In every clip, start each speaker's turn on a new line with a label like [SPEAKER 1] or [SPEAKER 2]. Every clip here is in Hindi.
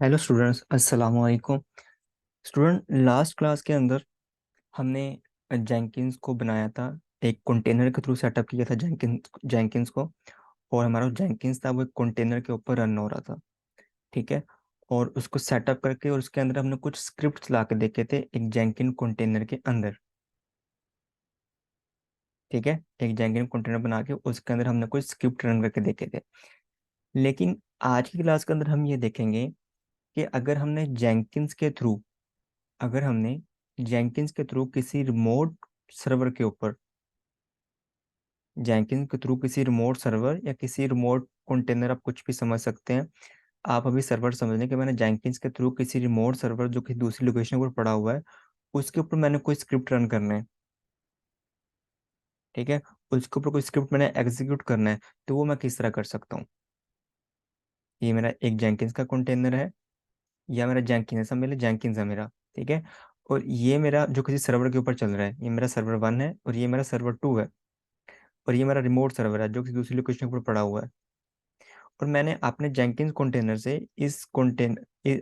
[SPEAKER 1] हेलो स्टूडेंट्स, अस्सलाम वालेकुम। स्टूडेंट, लास्ट क्लास के अंदर हमने जेंकिंस को बनाया था। एक कंटेनर के थ्रू सेटअप किया था जेंकिंस को। और हमारा जेंकिंस था वो एक कंटेनर के ऊपर रन हो रहा था। ठीक है। और उसको सेटअप करके और उसके अंदर हमने कुछ स्क्रिप्ट ला के देखे थे एक जेंकिन कंटेनर के अंदर। ठीक है। एक जेंकिन कंटेनर बना के उसके अंदर हमने कुछ स्क्रिप्ट रन करके देखे थे। लेकिन आज की क्लास के अंदर हम ये देखेंगे कि अगर हमने जेंकिंस के थ्रू किसी रिमोट सर्वर के ऊपर जेंकिंस के थ्रू किसी रिमोट सर्वर या किसी रिमोट कंटेनर, आप कुछ भी समझ सकते हैं। आप अभी सर्वर समझ लें कि मैंने जेंकिंस के थ्रू किसी रिमोट सर्वर जो कि दूसरी लोकेशन पर पड़ा हुआ है उसके ऊपर मैंने कोई स्क्रिप्ट रन करना है। ठीक है। उसके ऊपर कोई स्क्रिप्ट मैंने एग्जीक्यूट करना है, तो वो मैं किस तरह कर सकता हूँ। ये मेरा एक जेंकिंस का कंटेनर है, या मेरा जेंकिंस है, सब मेरे जेंकिंस है मेरा। ठीक है। और ये मेरा जो किसी सर्वर के ऊपर चल रहा है, ये मेरा सर्वर 1 है और ये मेरा सर्वर 2 है। और ये मेरा रिमोट सर्वर है जो कि दूसरी लोकेशन पर पड़ा हुआ है। और मैंने अपने जेंकिंस कंटेनर से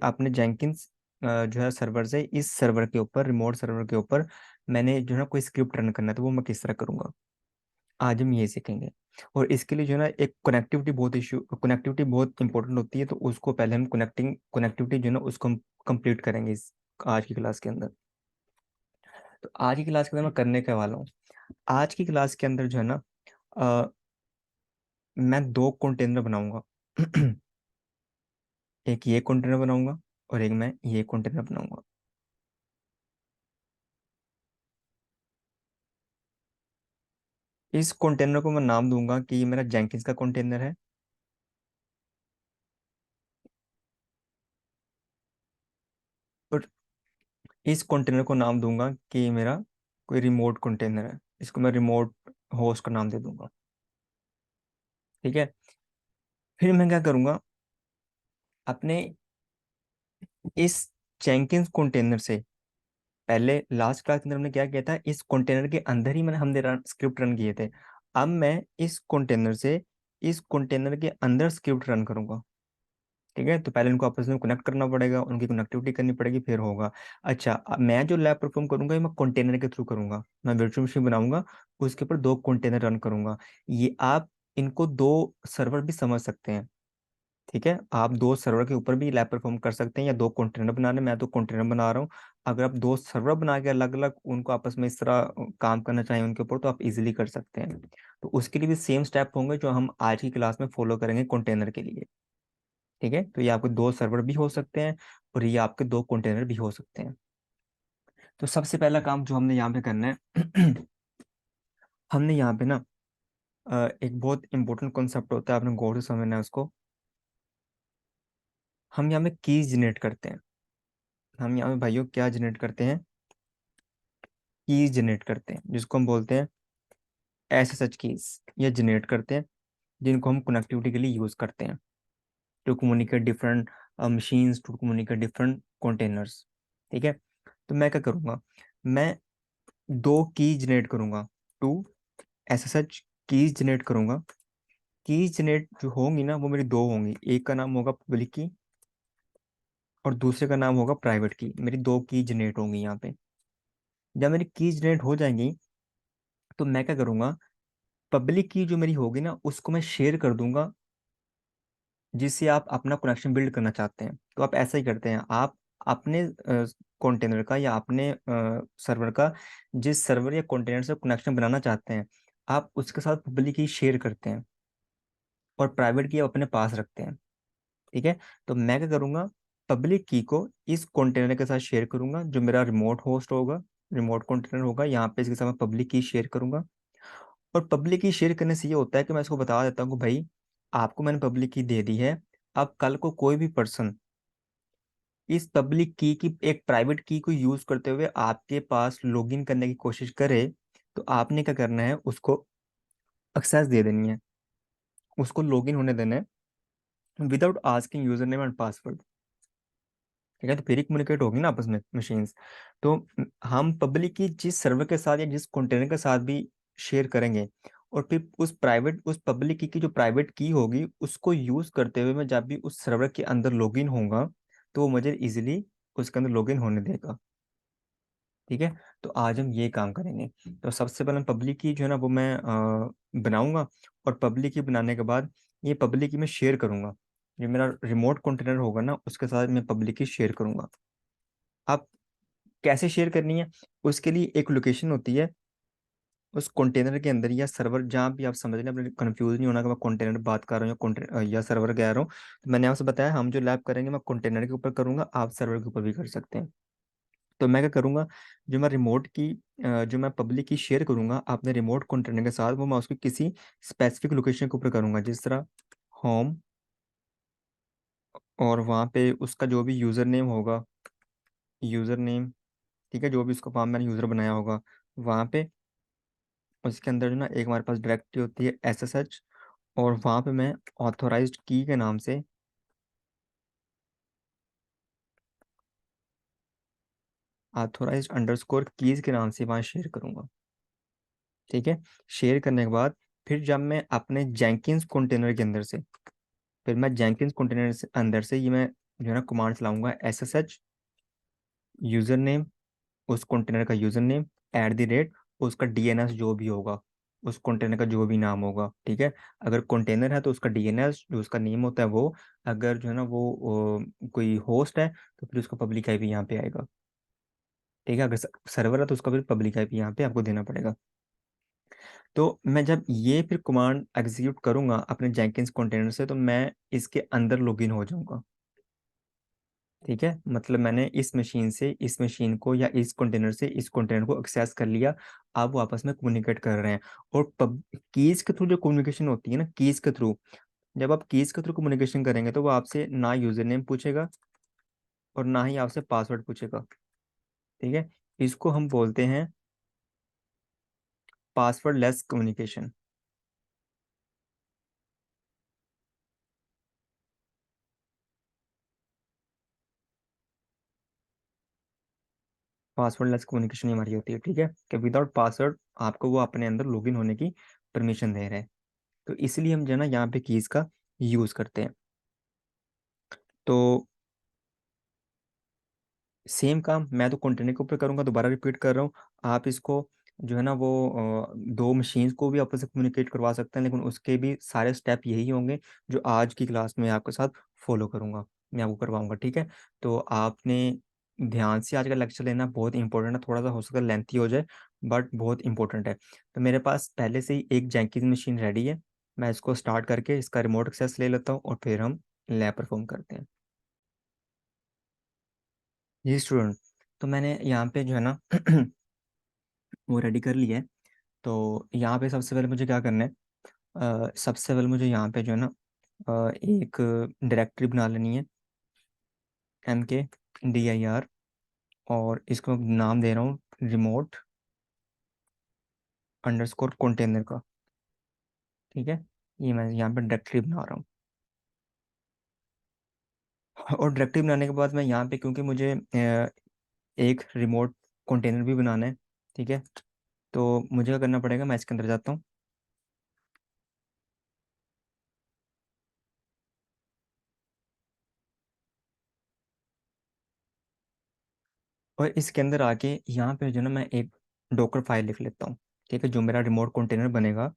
[SPEAKER 1] अपने जेंकिंस जो है सर्वर से इस सर्वर के ऊपर, रिमोट सर्वर के ऊपर मैंने जो है कोई स्क्रिप्ट रन करना है, तो वो मैं किस तरह करूंगा। आज हम ये सीखेंगे। और इसके लिए जो है ना एक कनेक्टिविटी बहुत इंपॉर्टेंट होती है, तो उसको पहले हम कनेक्टिविटी जो है ना उसको हम कंप्लीट करेंगे इस आज की क्लास के अंदर। तो आज की क्लास के अंदर मैं करने के वाला हूँ। आज की क्लास के अंदर जो है ना अ, मैं दो कंटेनर बनाऊंगा। एक ये कंटेनर बनाऊंगा और एक मैं ये कंटेनर बनाऊंगा। इस कंटेनर को मैं नाम दूंगा कि ये मेरा जेंकिंस का कंटेनर है। और इस कंटेनर को नाम दूंगा कि ये मेरा कोई रिमोट कंटेनर है। इसको मैं रिमोट होस्ट का नाम दे दूंगा। ठीक है। फिर मैं क्या करूंगा, अपने इस जेंकिंस कंटेनर से पहले लास्ट क्लास के अंदर हमने क्या किया था, इस कंटेनर के अंदर ही हमने स्क्रिप्ट रन किए थे। अब मैं इस कंटेनर से इस कंटेनर के अंदर स्क्रिप्ट रन करूंगा। ठीक है। तो पहले उनको आपस में कनेक्ट करना पड़ेगा, उनकी कनेक्टिविटी करनी पड़ेगी, फिर होगा। अच्छा, अब मैं जो लैब परफॉर्म करूंगा ये मैं कंटेनर के थ्रू करूंगा। मैं वर्चुअल मशीन बनाऊंगा, उसके ऊपर दो कंटेनर रन करूंगा। ये आप इनको दो सर्वर भी समझ सकते हैं। ठीक है। आप दो सर्वर के ऊपर भी लैब परफॉर्म कर सकते हैं, या दो कंटेनर बना रहे हैं, मैं तो कंटेनर बना रहा हूँ। अगर आप दो सर्वर बना के अलग अलग उनको आपस में इस तरह काम करना चाहें उनके ऊपर, तो आप इजीली कर सकते हैं। तो उसके लिए भी सेम स्टेप होंगे जो हम आज की क्लास में फॉलो करेंगे कंटेनर के लिए। ठीक है। तो ये आपके दो सर्वर भी हो सकते हैं और ये आपके दो कंटेनर भी हो सकते हैं। तो सबसे पहला काम जो हमने यहाँ पे करना है हमने यहाँ पे ना एक बहुत इंपॉर्टेंट कॉन्सेप्ट होता है, आपने गौर से समझना है उसको। हम यहाँ पे कीज जनरेट करते हैं। हम यहाँ पे भाइयों क्या जनरेट करते हैं, कीज जनरेट करते हैं, जिसको हम बोलते हैं एसएसएच कीज। ये जनरेट करते हैं जिनको हम कनेक्टिविटी के लिए यूज करते हैं, to communicate different machines, to communicate different containers. ठीक है। तो मैं क्या करूँगा, मैं दो की जनरेट करूंगा, टू एसएसएच कीज जनरेट करूंगा। कीज जनरेट जो होंगी ना वो मेरी दो होंगी, एक का नाम होगा पब्लिक की और दूसरे का नाम होगा प्राइवेट की। मेरी दो की जनरेट होंगी यहाँ पे। जब मेरी की जनरेट हो जाएंगी तो मैं क्या करूंगा, पब्लिक की जो मेरी होगी ना उसको मैं शेयर कर दूंगा, जिससे आप अपना कनेक्शन बिल्ड करना चाहते हैं। तो आप ऐसा ही करते हैं, आप अपने कंटेनर का या अपने सर्वर का, जिस सर्वर या कंटेनर से कनेक्शन बनाना चाहते हैं, आप उसके साथ पब्लिक की शेयर करते हैं और प्राइवेट की आप अपने पास रखते हैं। ठीक है। तो मैं क्या करूंगा, पब्लिक की को इस कंटेनर के साथ शेयर करूंगा जो मेरा रिमोट होस्ट होगा, रिमोट कंटेनर होगा। यहाँ पे इसके साथ मैं पब्लिक की शेयर करूंगा। और पब्लिक की शेयर करने से ये होता है कि मैं इसको बता देता हूँ कि भाई आपको मैंने पब्लिक की दे दी है। अब कल को कोई भी पर्सन इस पब्लिक की एक प्राइवेट की को यूज करते हुए आपके पास लॉगिन करने की कोशिश करे, तो आपने क्या करना है, उसको एक्सेस दे देनी है, उसको लॉगिन होने देना है without asking user name and password. ठीक है। तो फिर ही कम्युनिकेट होगी ना आपस में मशीन्स। तो हम पब्लिक की जिस सर्वर के साथ या जिस कंटेनर के साथ भी शेयर करेंगे, और फिर उस पब्लिक की जो प्राइवेट की होगी उसको यूज करते हुए मैं जब भी उस सर्वर के अंदर लॉगिन होऊंगा, तो वो मुझे इजीली उसके अंदर लॉगिन होने देगा। ठीक है, तो आज हम ये काम करेंगे। तो सबसे पहले पब्लिक की जो है ना वो मैं बनाऊंगा, और पब्लिक की बनाने के बाद ये पब्लिक की मैं शेयर करूंगा। जो मेरा रिमोट कंटेनर होगा ना उसके साथ मैं पब्लिक की शेयर करूंगा। अब कैसे शेयर करनी है, उसके लिए एक लोकेशन होती है उस कंटेनर के अंदर या सर्वर, जहाँ भी आप समझ लें, अपने कंफ्यूज नहीं होना कि मैं कंटेनर बात कर रहा हूँ या कंटेनर या सर्वर कह रहा हूँ। तो मैंने आपसे बताया हम जो लैब करेंगे मैं कंटेनर के ऊपर करूंगा, आप सर्वर के ऊपर भी कर सकते हैं। तो मैं क्या करूंगा, जो मैं रिमोट की जो मैं पब्लिक की शेयर करूंगा अपने रिमोट कंटेनर के साथ, वो मैं उसको किसी स्पेसिफिक लोकेशन के ऊपर करूंगा, जिस तरह होम, और वहाँ पे उसका जो भी यूज़र नेम होगा, यूज़र नेम, ठीक है, जो भी उसका फॉर्म मैंने यूज़र बनाया होगा वहाँ पे, उसके अंदर जो ना एक हमारे पास डायरेक्टरी होती है SSH, और वहाँ पे मैं ऑथोराइज्ड की के नाम से, ऑथोराइज्ड अंडरस्कोर कीज के नाम से वहाँ शेयर करूंगा। ठीक है, शेयर करने के बाद फिर जब मैं अपने जेंकिंस कंटेनर के अंदर से, फिर मैं जेंकिंस कंटेनर से अंदर से ये मैं जो है ना कमांड चलाऊंगा, SSH यूजर नेम, उस कंटेनर का यूजर नेम, @ उसका DNS जो भी होगा, उस कंटेनर का जो भी नाम होगा। ठीक है, अगर कंटेनर है तो उसका DNS जो उसका नेम होता है वो, अगर जो है ना वो कोई होस्ट है तो फिर उसका पब्लिक आईपी यहाँ पे आएगा। ठीक है, अगर सर्वर है तो उसका फिर पब्लिक आईपी यहाँ पे आपको देना पड़ेगा। तो मैं जब ये फिर कमांड एग्जीक्यूट करूंगा अपने जेंकिंस कंटेनर से, तो मैं इसके अंदर लॉगिन हो जाऊंगा। ठीक है, मतलब मैंने इस मशीन से इस मशीन को या इस कंटेनर से इस कंटेनर को एक्सेस कर लिया। अब वो आपस में कम्युनिकेट कर रहे हैं, और पब कीज के थ्रू जो कम्युनिकेशन होती है ना, कीज के थ्रू, जब आप कीज के थ्रू कम्युनिकेशन करेंगे तो वो आपसे ना यूजर नेम पूछेगा और ना ही आपसे पासवर्ड पूछेगा। ठीक है, इसको हम बोलते हैं password less communication. Password less communication हमारी होती है। ठीक है, कि विदाउट पासवर्ड आपको वो अपने अंदर लॉगिन होने की परमिशन दे रहे हैं। तो इसलिए हम जो है ना यहाँ पे कीज का यूज करते हैं। तो सेम काम मैं तो कंटेनर के ऊपर करूंगा, दोबारा रिपीट कर रहा हूँ। आप इसको जो है ना वो दो मशीन्स को भी आपस में कम्युनिकेट करवा सकते हैं, लेकिन उसके भी सारे स्टेप यही होंगे जो आज की क्लास में आपके साथ फॉलो करूंगा, मैं आपको करवाऊंगा। ठीक है, तो आपने ध्यान से आज का लेक्चर लेना, बहुत इंपॉर्टेंट है, थोड़ा सा हो सकता है लेंथी हो जाए बट बहुत इंपॉर्टेंट है। तो मेरे पास पहले से ही एक जेंकिंस मशीन रेडी है, मैं इसको स्टार्ट करके इसका रिमोट एक्सेस ले लेता हूँ और फिर हम लैब परफॉर्म करते हैं। जी स्टूडेंट, तो मैंने यहाँ पे जो है ना वो रेडी कर लिया है। तो यहाँ पे सबसे पहले मुझे क्या करना है, सबसे पहले मुझे यहाँ पे जो है ना एक डायरेक्टरी बना लेनी है, MKDIR, और इसको मैं नाम दे रहा हूँ रिमोट अंडरस्कोर कंटेनर का। ठीक है, ये मैं यहाँ पे डायरेक्टरी बना रहा हूँ। और डायरेक्टरी बनाने के बाद मैं यहाँ पे, क्योंकि मुझे एक रिमोट कंटेनर भी बनाना है, ठीक है, तो मुझे क्या करना पड़ेगा, मैं इसके अंदर जाता हूँ, और इसके अंदर आके यहाँ पे जो है ना मैं एक डॉकर फाइल लिख लेता हूँ। ठीक है, जो मेरा रिमोट कंटेनर बनेगा,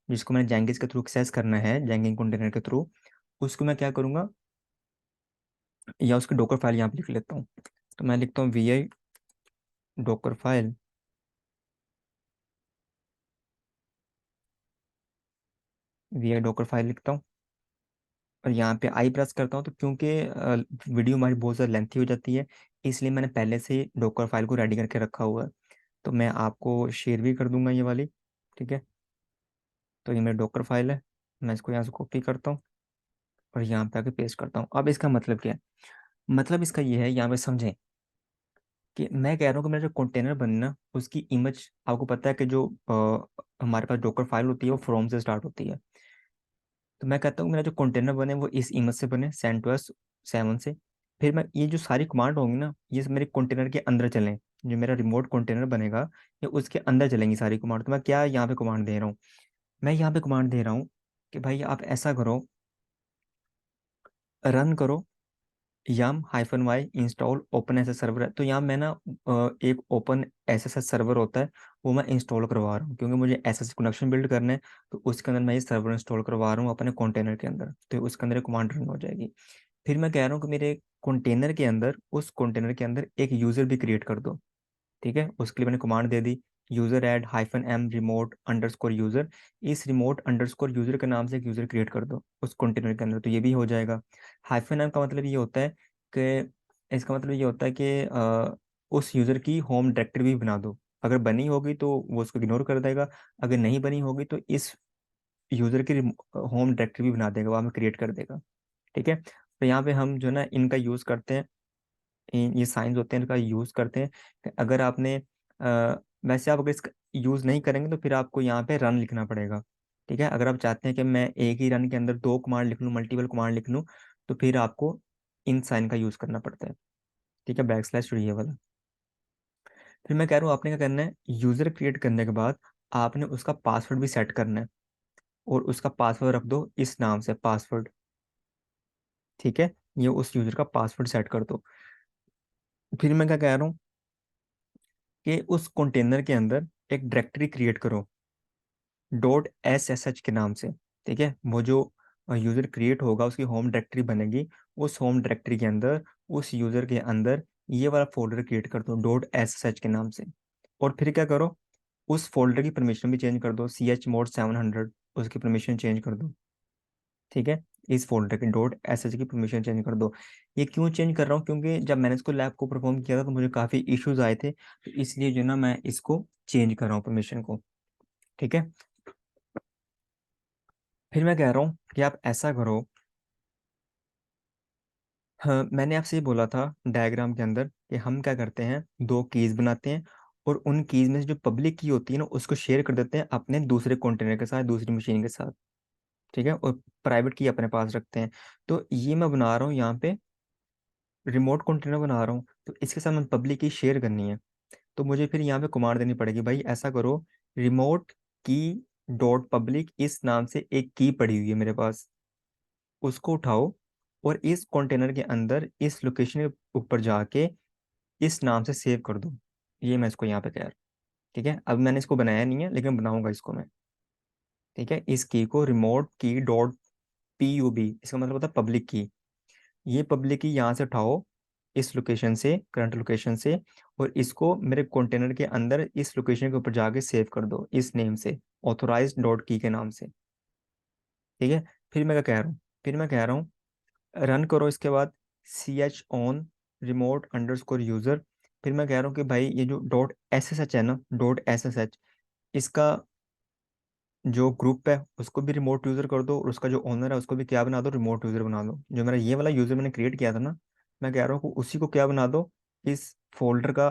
[SPEAKER 1] जिसको मैंने जेंकिस के थ्रू एक्सेस करना है, जेंकिन कंटेनर के थ्रू, उसको मैं क्या करूँगा, या उसकी डॉकर फाइल यहाँ पे लिख लेता हूँ। तो मैं लिखता हूँ VI Docker file, VI Docker file लिखता हूँ, और यहाँ पे आई प्रेस करता हूँ। तो क्योंकि वीडियो हमारी बहुत ज़्यादा लेंथी हो जाती है, इसलिए मैंने पहले से डॉकर फाइल को रेडी करके रखा हुआ है। तो मैं आपको शेयर भी कर दूंगा ये वाली। ठीक है, तो ये मेरी डॉकर फाइल है, मैं इसको यहाँ से कॉपी करता हूँ और यहाँ पे आके पेस्ट करता हूँ। अब इसका मतलब क्या है, मतलब इसका ये है, यहाँ पे समझें कि मैं कह रहा हूँ कि मेरा जो कंटेनर बनना उसकी इमेज, आपको पता है कि जो हमारे पास डॉकर फाइल होती है वो फ्रॉम से स्टार्ट होती है। तो मैं कहता हूँ मेरा जो कंटेनर बने वो इस इमेज से बने, CentOS 7 से। फिर मैं ये जो सारी कमांड होंगी ना, ये सब मेरे कंटेनर के अंदर चलें, जो मेरा रिमोट कंटेनर बनेगा ये उसके अंदर चलेंगी सारी कमांड। तो मैं क्या यहाँ पे कमांड दे रहा हूँ, मैं यहाँ पे कमांड दे रहा हूँ कि भाई आप ऐसा करो, रन करो yum hyphen y install open s s server है। तो यहाँ मैं ना एक open s s s server होता है, वो मैं इंस्टॉल करवा रहा हूँ क्योंकि मुझे एस एस कनेक्शन बिल्ड करना है। तो उसके अंदर मैं ये सर्वर इंस्टॉल करवा रहा हूँ अपने कंटेनर के अंदर, तो उसके अंदर कमांड रन हो जाएगी। फिर मैं कह रहा हूँ कि मेरे कंटेनर के अंदर, उस कंटेनर के अंदर एक यूजर भी क्रिएट कर दो। ठीक है, उसके लिए मैंने कमांड दे दी, user add hyphen M remote underscore user. इस रिमोट अंडरस्कोर यूजर के नाम से एक यूजर क्रिएट कर दो उस कंटेनर के अंदर, तो ये भी हो जाएगा। हाइफन एम का मतलब ये होता है कि, इसका मतलब ये होता है कि उस यूजर की होम डायरेक्टरी भी बना दो। अगर बनी होगी तो वो उसको इग्नोर कर देगा, अगर नहीं बनी होगी तो इस यूजर की होम डायरेक्टरी भी बना देगा, वहाँ में क्रिएट कर देगा। ठीक है, तो यहाँ पे हम जो है ना इनका यूज करते हैं, ये साइंस होते हैं इनका यूज करते हैं। अगर आपने वैसे आप अगर इसका यूज नहीं करेंगे तो फिर आपको यहाँ पे रन लिखना पड़ेगा। ठीक है, अगर आप चाहते हैं कि मैं एक ही रन के अंदर दो कमांड लिख लूँ, मल्टीपल कमांड लिख लूँ, तो फिर आपको इन साइन का यूज करना पड़ता है। ठीक है, बैक स्लैश ये वाला। फिर मैं कह रहा हूँ आपने क्या करना है, यूजर क्रिएट करने के बाद आपने उसका पासवर्ड भी सेट करना है, और उसका पासवर्ड रख दो इस नाम से पासवर्ड। ठीक है, ये उस यूजर का पासवर्ड सेट कर दो। फिर मैं क्या कह रहा हूँ कि उस कंटेनर के अंदर एक डायरेक्टरी क्रिएट करो डॉट एस एस एच के नाम से। ठीक है, वो जो यूजर क्रिएट होगा उसकी होम डायरेक्टरी बनेगी, उस होम डायरेक्टरी के अंदर उस यूजर के अंदर ये वाला फोल्डर क्रिएट कर दो डॉट एस एस एच के नाम से। और फिर क्या करो, उस फोल्डर की परमिशन भी चेंज कर दो, सी एच मोड 700 उसकी परमिशन चेंज कर दो। ठीक है, इस फोल्डर के डॉट एस एच की परमिशन चेंज कर दो। ये क्यों चेंज कर रहा हूँ, क्योंकि जब मैंने इसको लैब को परफॉर्म किया था तो मुझे काफ़ी इश्यूज आए थे, तो इसलिए जो ना मैं इसको चेंज कर रहा हूँ परमिशन को। ठीक है, फिर मैं कह रहा हूँ कि आप ऐसा करो, हाँ मैंने आपसे ये बोला था डायग्राम के अंदर कि हम क्या करते हैं, दो कीज बनाते हैं, और उन कीज में से जो पब्लिक की होती है ना उसको शेयर कर देते हैं अपने दूसरे कंटेनर के साथ, दूसरी मशीन के साथ। ठीक है, और प्राइवेट की अपने पास रखते हैं। तो ये मैं बना रहा हूँ यहाँ पे, रिमोट कंटेनर बना रहा हूँ, तो इसके साथ मैं पब्लिक की शेयर करनी है। तो मुझे फिर यहाँ पे कमांड देनी पड़ेगी, भाई ऐसा करो, रिमोट की डॉट पब्लिक इस नाम से एक की पड़ी हुई है मेरे पास, उसको उठाओ और इस कंटेनर के अंदर इस लोकेशन के ऊपर जाके इस नाम से सेव कर दो। ये मैं इसको यहाँ पे कह रहा हूँ। ठीक है, अब मैंने इसको बनाया नहीं है लेकिन बनाऊंगा इसको मैं। ठीक है, इस की को रिमोट की डॉट पी यू बी, इसका मतलब होता है पब्लिक की। ये पब्लिक की यहाँ से उठाओ इस लोकेशन से, करंट लोकेशन से, और इसको मेरे कंटेनर के अंदर इस लोकेशन के ऊपर जाके सेव कर दो इस नेम से, ऑथोराइज डॉट की के नाम से। ठीक है, फिर मैं क्या कह रहा हूँ, फिर मैं कह रहा हूँ रन करो इसके बाद c h on remote underscore user. फिर मैं कह रहा हूँ कि भाई ये जो डॉट एस एस एच है ना, डॉट एस एस एच, इसका जो ग्रुप है उसको भी रिमोट यूजर कर दो, और उसका जो ओनर है उसको भी क्या बना दो, रिमोट यूजर बना दो। जो मेरा ये वाला यूजर मैंने क्रिएट किया था ना, मैं कह रहा हूँ कि उसी को क्या बना दो, इस फोल्डर का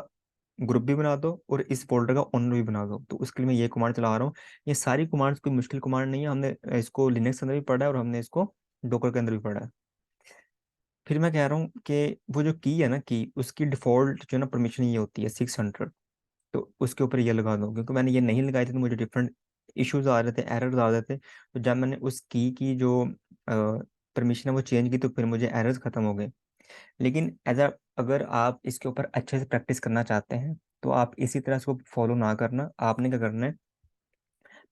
[SPEAKER 1] ग्रुप भी बना दो और इस फोल्डर का ओनर भी बना दो। तो उसके लिए मैं ये कमांड चला रहा हूँ। ये सारी कमांड्स कोई मुश्किल कमांड नहीं है, हमने इसको लिनक्स के अंदर भी पढ़ा है और हमने इसको डोकर के अंदर भी पढ़ा है। फिर मैं कह रहा हूँ कि वो जो की है ना, की उसकी डिफॉल्ट जो है ना परमिशन ये होती है 600, तो उसके ऊपर ये लगा दो, क्योंकि मैंने ये नहीं लगाई थी तो मुझे डिफरेंट इश्यूज आ रहे थे, एरर्स आ रहे थे। तो जब मैंने उस की जो परमिशन है वो चेंज की तो फिर मुझे एरर्स खत्म हो गए। लेकिन अगर आप इसके ऊपर अच्छे से प्रैक्टिस करना चाहते हैं तो आप इसी तरह इसको फॉलो ना करना, आपने क्या करना है,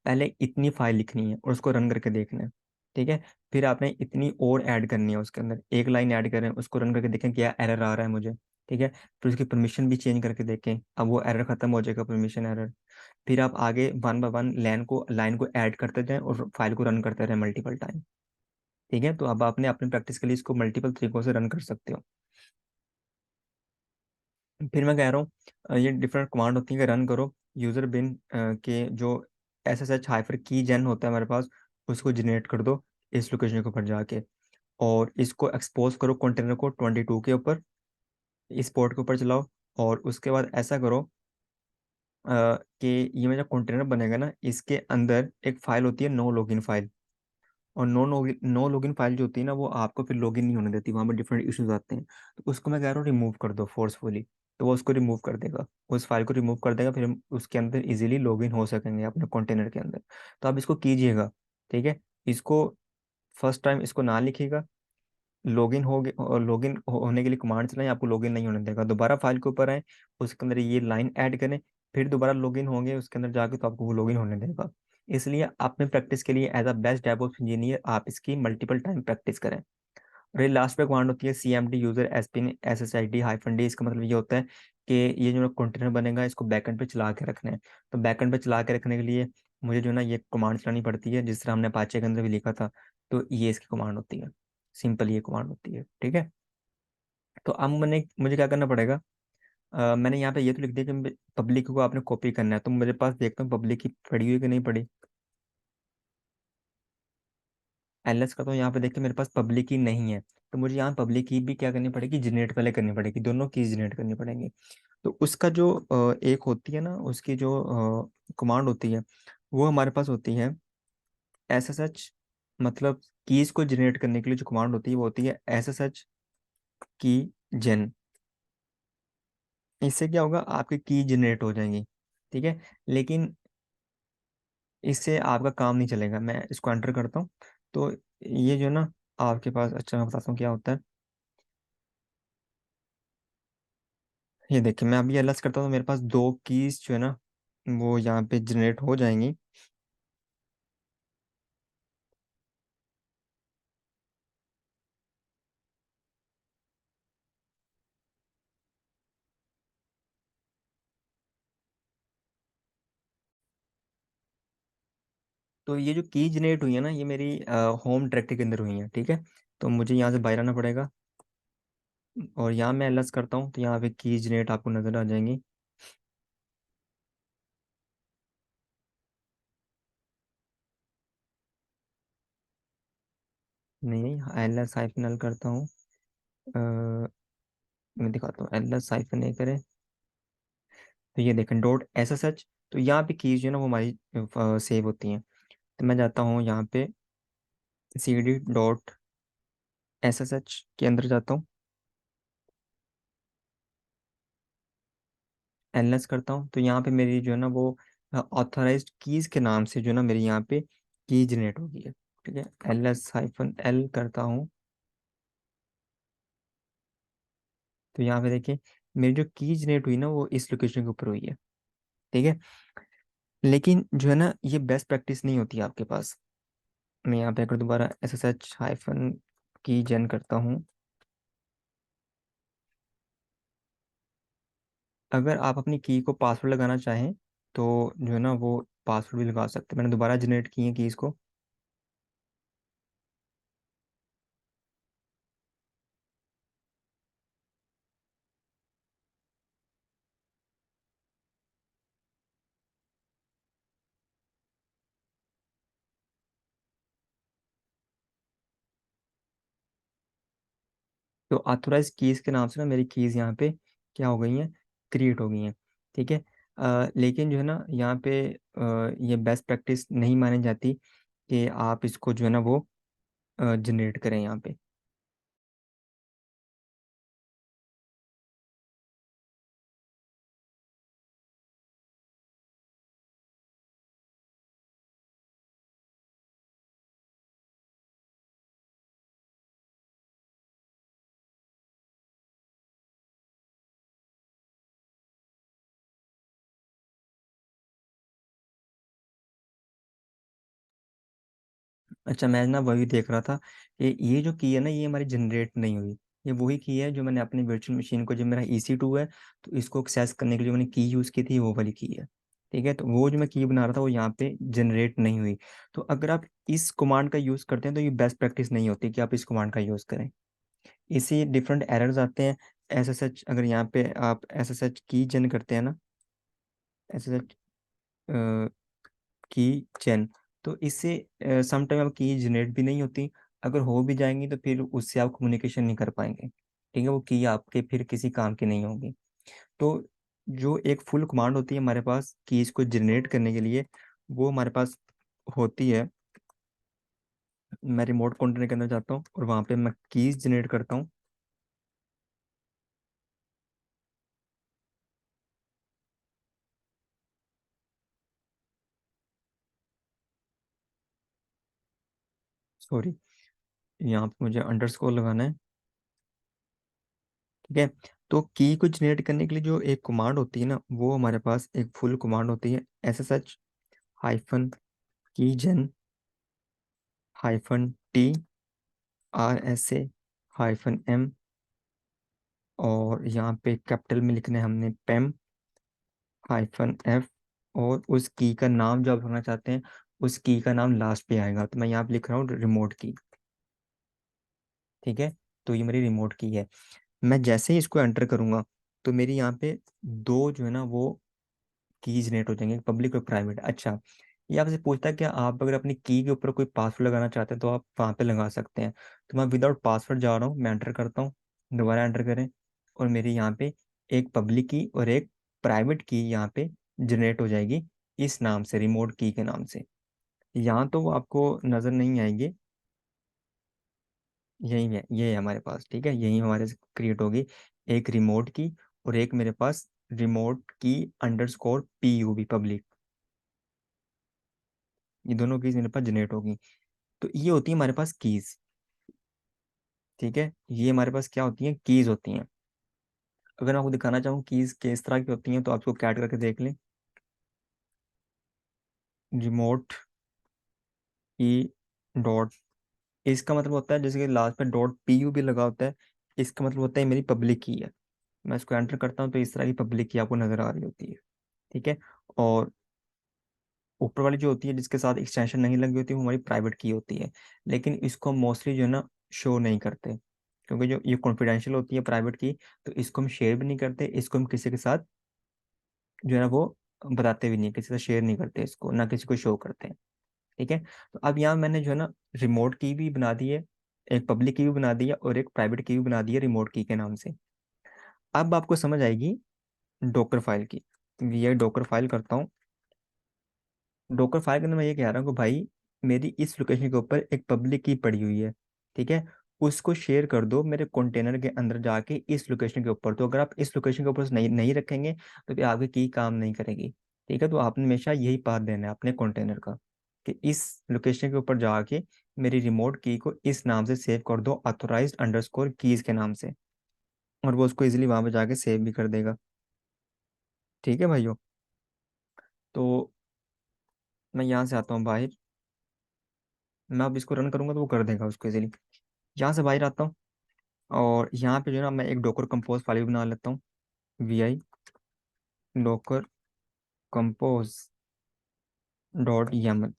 [SPEAKER 1] पहले इतनी फाइल लिखनी है और उसको रन करके देखना है। ठीक है, फिर आपने इतनी और ऐड करनी है, उसके अंदर एक लाइन ऐड करें, उसको रन करके देखें क्या एरर आ रहा है मुझे। ठीक है, फिर उसकी परमिशन भी चेंज करके देखें, अब वो एरर खत्म हो जाएगा, परमिशन एरर। फिर आप आगे वन बाय वन लाइन को ऐड करते जाएं और फाइल को रन करते रहें मल्टीपल टाइम। ठीक है, तो अब आपने अपनी प्रैक्टिस के लिए इसको मल्टीपल तरीकों से रन कर सकते हो। फिर मैं कह रहा हूँ ये डिफरेंट कमांड होती है कि रन करो यूजर बिन के जो एस एस एच हाइफर की जेन होता है हमारे पास, उसको जनरेट कर दो इस लोकेशन के ऊपर जाके, और इसको एक्सपोज करो कंटेनर को 22 के ऊपर, इस पोर्ट के ऊपर चलाओ। और उसके बाद ऐसा करो कि ये मेरा कंटेनर बनेगा ना, इसके अंदर एक फाइल होती है नो लॉगिन फाइल, और नो लॉगिन फाइल जो होती है ना वो आपको फिर लॉगिन नहीं होने देती, वहाँ पर डिफरेंट इश्यूज आते हैं। तो उसको मैं कह रहा हूँ रिमूव कर दो फोर्सफुली, तो वो उसको रिमूव कर देगा, उस फाइल को रिमूव कर देगा, फिर हम उसके अंदर इजीली लॉगिन हो सकेंगे अपने कंटेनर के अंदर। तो आप इसको कीजिएगा। ठीक है, इसको फर्स्ट टाइम इसको ना लिखिएगा, लॉगिन हो गए, और लॉगिन होने के लिए कमांड चलाएं, आपको लॉगिन नहीं होने देगा। दोबारा फाइल के ऊपर आए, उसके अंदर ये लाइन ऐड करें, फिर दोबारा लॉगिन होंगे उसके अंदर जाके, तो आपको वो लॉगिन होने देगा। इसलिए आप में प्रैक्टिस के लिए as a best DevOps engineer आप इसकी मल्टीपल टाइम प्रैक्टिस करें। और ये लास्ट पे कमांड होती है CMD यूजर एसपिन SSID-D। इसका मतलब ये होता है कि ये जो कंटेनर बनेगा इसको बैकएंड पे चला के रखना है। तो बैकएंड पे चला के रखने के लिए मुझे जो ना ये कमांड चलानी पड़ती है, जिस तरह हमने अपाचे के अंदर भी लिखा था। तो ये इसकी कमांड होती है, सिंपल ये कमांड होती है, ठीक है। तो अब मुझे क्या करना पड़ेगा? मैंने यहाँ पे ये तो लिख दिया कि पब्लिक को आपने कॉपी करना है, तो मेरे पास देखता हूँ पब्लिक की पड़ी हुई कि नहीं पड़ी। LS का तो यहाँ पे देखिए मेरे पास पब्लिक की नहीं है, तो मुझे यहाँ पब्लिक की भी क्या करनी पड़ेगी, जनरेट पहले करनी पड़ेगी, दोनों की जनरेट करनी पड़ेंगी। तो उसका जो एक होती है ना, उसकी जो कमांड होती है, वो हमारे पास होती है SSH, मतलब कीज को जनरेट करने के लिए जो कमांड होती है वो होती है SSH की जेन। इससे क्या होगा, आपकी की जनरेट हो जाएंगी, ठीक है। लेकिन इससे आपका काम नहीं चलेगा, मैं इसको एंटर करता हूँ। तो ये जो ना आपके पास, अच्छा मैं बताता हूँ क्या होता है। ये देखिए मैं अभी एलएस करता हूँ तो मेरे पास दो कीज जो है ना वो यहाँ पे जनरेट हो जाएंगी। तो ये जो की जनरेट हुई है ना, ये मेरी होम डायरेक्टरी के अंदर हुई है, ठीक है। तो मुझे यहाँ से बाहर आना पड़ेगा, और यहाँ मैं एलएस करता हूँ तो यहाँ पे की जनरेट आपको नजर आ जाएंगी। नहीं, एलएस हाइफन एल करता हूँ। मैं दिखाता हूँ, एलएस हाइफन ए करे तो ये देखें .ssh। तो यहाँ पे कीज जो है ना वो हमारी सेव होती हैं। तो मैं जाता हूँ यहाँ पे CD.ssh के अंदर जाता हूँ, एलएस करता हूँ, तो यहाँ पे मेरी जो है ना वो ऑथराइज्ड कीज के नाम से जो है ना मेरी यहाँ पे की जनरेट होगी है, ठीक है। LS-L करता हूँ, तो यहाँ पे देखिए मेरी जो की जनरेट हुई ना वो इस लोकेशन के ऊपर हुई है, ठीक है। लेकिन जो है ना ये बेस्ट प्रैक्टिस नहीं होती आपके पास। मैं यहाँ पे अगर दोबारा SSH- की जन करता हूँ, अगर आप अपनी की को पासवर्ड लगाना चाहें तो जो है ना वो पासवर्ड भी लगा सकते हैं। मैंने दोबारा जनरेट की है कीज को। तो ऑथोराइज कीज के नाम से ना मेरी कीज यहाँ पे क्या हो गई हैं, क्रिएट हो गई हैं, ठीक है। लेकिन जो है ना यहाँ पे ये बेस्ट प्रैक्टिस नहीं मानी जाती कि आप इसको जो है ना वो जनरेट करें यहाँ पे। अच्छा, मैं ना वही देख रहा था कि ये जो की है ना ये हमारी जनरेट नहीं हुई। ये वही की है जो मैंने अपनी वर्चुअल मशीन को, जब मेरा EC2 है तो इसको एक्सेस करने के लिए जो मैंने की यूज़ की थी वो वाली की है, ठीक है। तो वो जो मैं की बना रहा था वो यहाँ पे जनरेट नहीं हुई। तो अगर आप इस कमांड का यूज़ करते हैं तो ये बेस्ट प्रैक्टिस नहीं होती कि आप इस कमांड का यूज़ करें। इसी डिफरेंट एरर्स आते हैं। SSH, अगर यहाँ पे आप SSH की जन करते हैं ना, SSH की जेन, तो इससे समटाइम अब की जनरेट भी नहीं होती। अगर हो भी जाएंगी तो फिर उससे आप कम्युनिकेशन नहीं कर पाएंगे, ठीक है। वो की आपके फिर किसी काम की नहीं होगी। तो जो एक फुल कमांड होती है हमारे पास कीज को जनरेट करने के लिए, वो हमारे पास होती है। मैं रिमोट कंट्रोल के अंदर जाता हूँ और वहाँ पे मैं कीज जनरेट करता हूँ। सॉरी, यहाँ पे मुझे अंडरस्कोर लगाना है। ठीक है। तो की को जनरेट करने के लिए जो एक कमांड होती है ना, वो हमारे पास एक फुल कमांड होती है, SSH हाइफन की जन -t RSA -m, और यहाँ पे कैपिटल में लिखना है हमने पेम -f, और उस की का नाम जो आप रखना चाहते हैं, उस की का नाम लास्ट पे आएगा। तो मैं यहाँ पे लिख रहा हूँ रिमोट की। ठीक है। तो ये मेरी रिमोट की है। मैं जैसे ही इसको एंटर करूंगा, तो मेरी यहाँ पे दो जो है ना वो की जनरेट हो जाएंगे, पब्लिक और प्राइवेट। अच्छा, ये आपसे पूछता है कि आप अगर अपनी की के ऊपर कोई पासवर्ड लगाना चाहते हैं तो आप वहाँ पे लगा सकते हैं। तो मैं विदाउट पासवर्ड जा रहा हूँ, मैं एंटर करता हूँ, दोबारा एंटर करें, और मेरी यहाँ पे एक पब्लिक की और एक प्राइवेट की यहाँ पे जनरेट हो जाएगी, इस नाम से, रिमोट की के नाम से। यहाँ तो वो आपको नज़र नहीं आएंगे, यही है, ये है हमारे पास। ठीक है, यही हमारे से क्रिएट होगी, एक रिमोट की और एक मेरे पास रिमोट की अंडरस्कोर PUB पब्लिक। ये दोनों कीज मेरे पास जनरेट होगी। तो ये होती है हमारे पास कीज। ठीक है, ये हमारे पास क्या होती हैं, कीज होती हैं। अगर मैं आपको दिखाना चाहूँ कीज किस तरह की होती हैं, तो आपको कैट करके देख लें, रिमोट की डॉट, इसका मतलब होता है जैसे कि लास्ट पे .pu भी लगा होता है, इसका मतलब होता है मेरी पब्लिक की है। मैं इसको एंटर करता हूँ तो इस तरह की पब्लिक की आपको नजर आ रही होती है। ठीक है। और ऊपर वाली जो होती है जिसके साथ एक्सटेंशन नहीं लगी होती, वो हमारी प्राइवेट की होती है। लेकिन इसको मोस्टली जो है ना शो नहीं करते, क्योंकि जो ये कॉन्फिडेंशियल होती है प्राइवेट की, तो इसको हम शेयर भी नहीं करते, इसको हम किसी के साथ जो है ना वो बताते भी नहीं, किसी से शेयर नहीं करते इसको, ना किसी को शो करते हैं। ठीक है। तो अब यहाँ मैंने जो है ना रिमोट की भी बना दी है, एक पब्लिक की भी बना दी है, और एक प्राइवेट की भी बना दी है रिमोट की के नाम से। अब आपको समझ आएगी डॉकर फाइल की। ये डॉकर फाइल करता हूँ। डॉकर फाइल के अंदर मैं ये कह रहा हूँ कि भाई मेरी इस लोकेशन के ऊपर एक पब्लिक की पड़ी हुई है। ठीक है, उसको शेयर कर दो मेरे कंटेनर के अंदर जाके इस लोकेशन के ऊपर। तो अगर आप इस लोकेशन के ऊपर नहीं नहीं रखेंगे तो फिर आपकी की काम नहीं करेगी। ठीक है, तो आपने हमेशा यही पाथ देना है अपने कंटेनर का, कि इस लोकेशन के ऊपर जाके मेरी रिमोट की को इस नाम से सेव कर दो, ऑथोराइज्ड अंडरस्कोर कीज के नाम से, और वो उसको इजीली वहां पे जाके सेव भी कर देगा। ठीक है भाइयों। तो मैं यहाँ से आता हूँ बाहर, मैं अब इसको रन करूंगा तो वो कर देगा उसको इजीली। यहाँ से बाहर आता हूँ, और यहाँ पे जो है ना मैं एक डोकर कंपोज फाइल भी बना लेता हूँ, vi docker compose.yaml।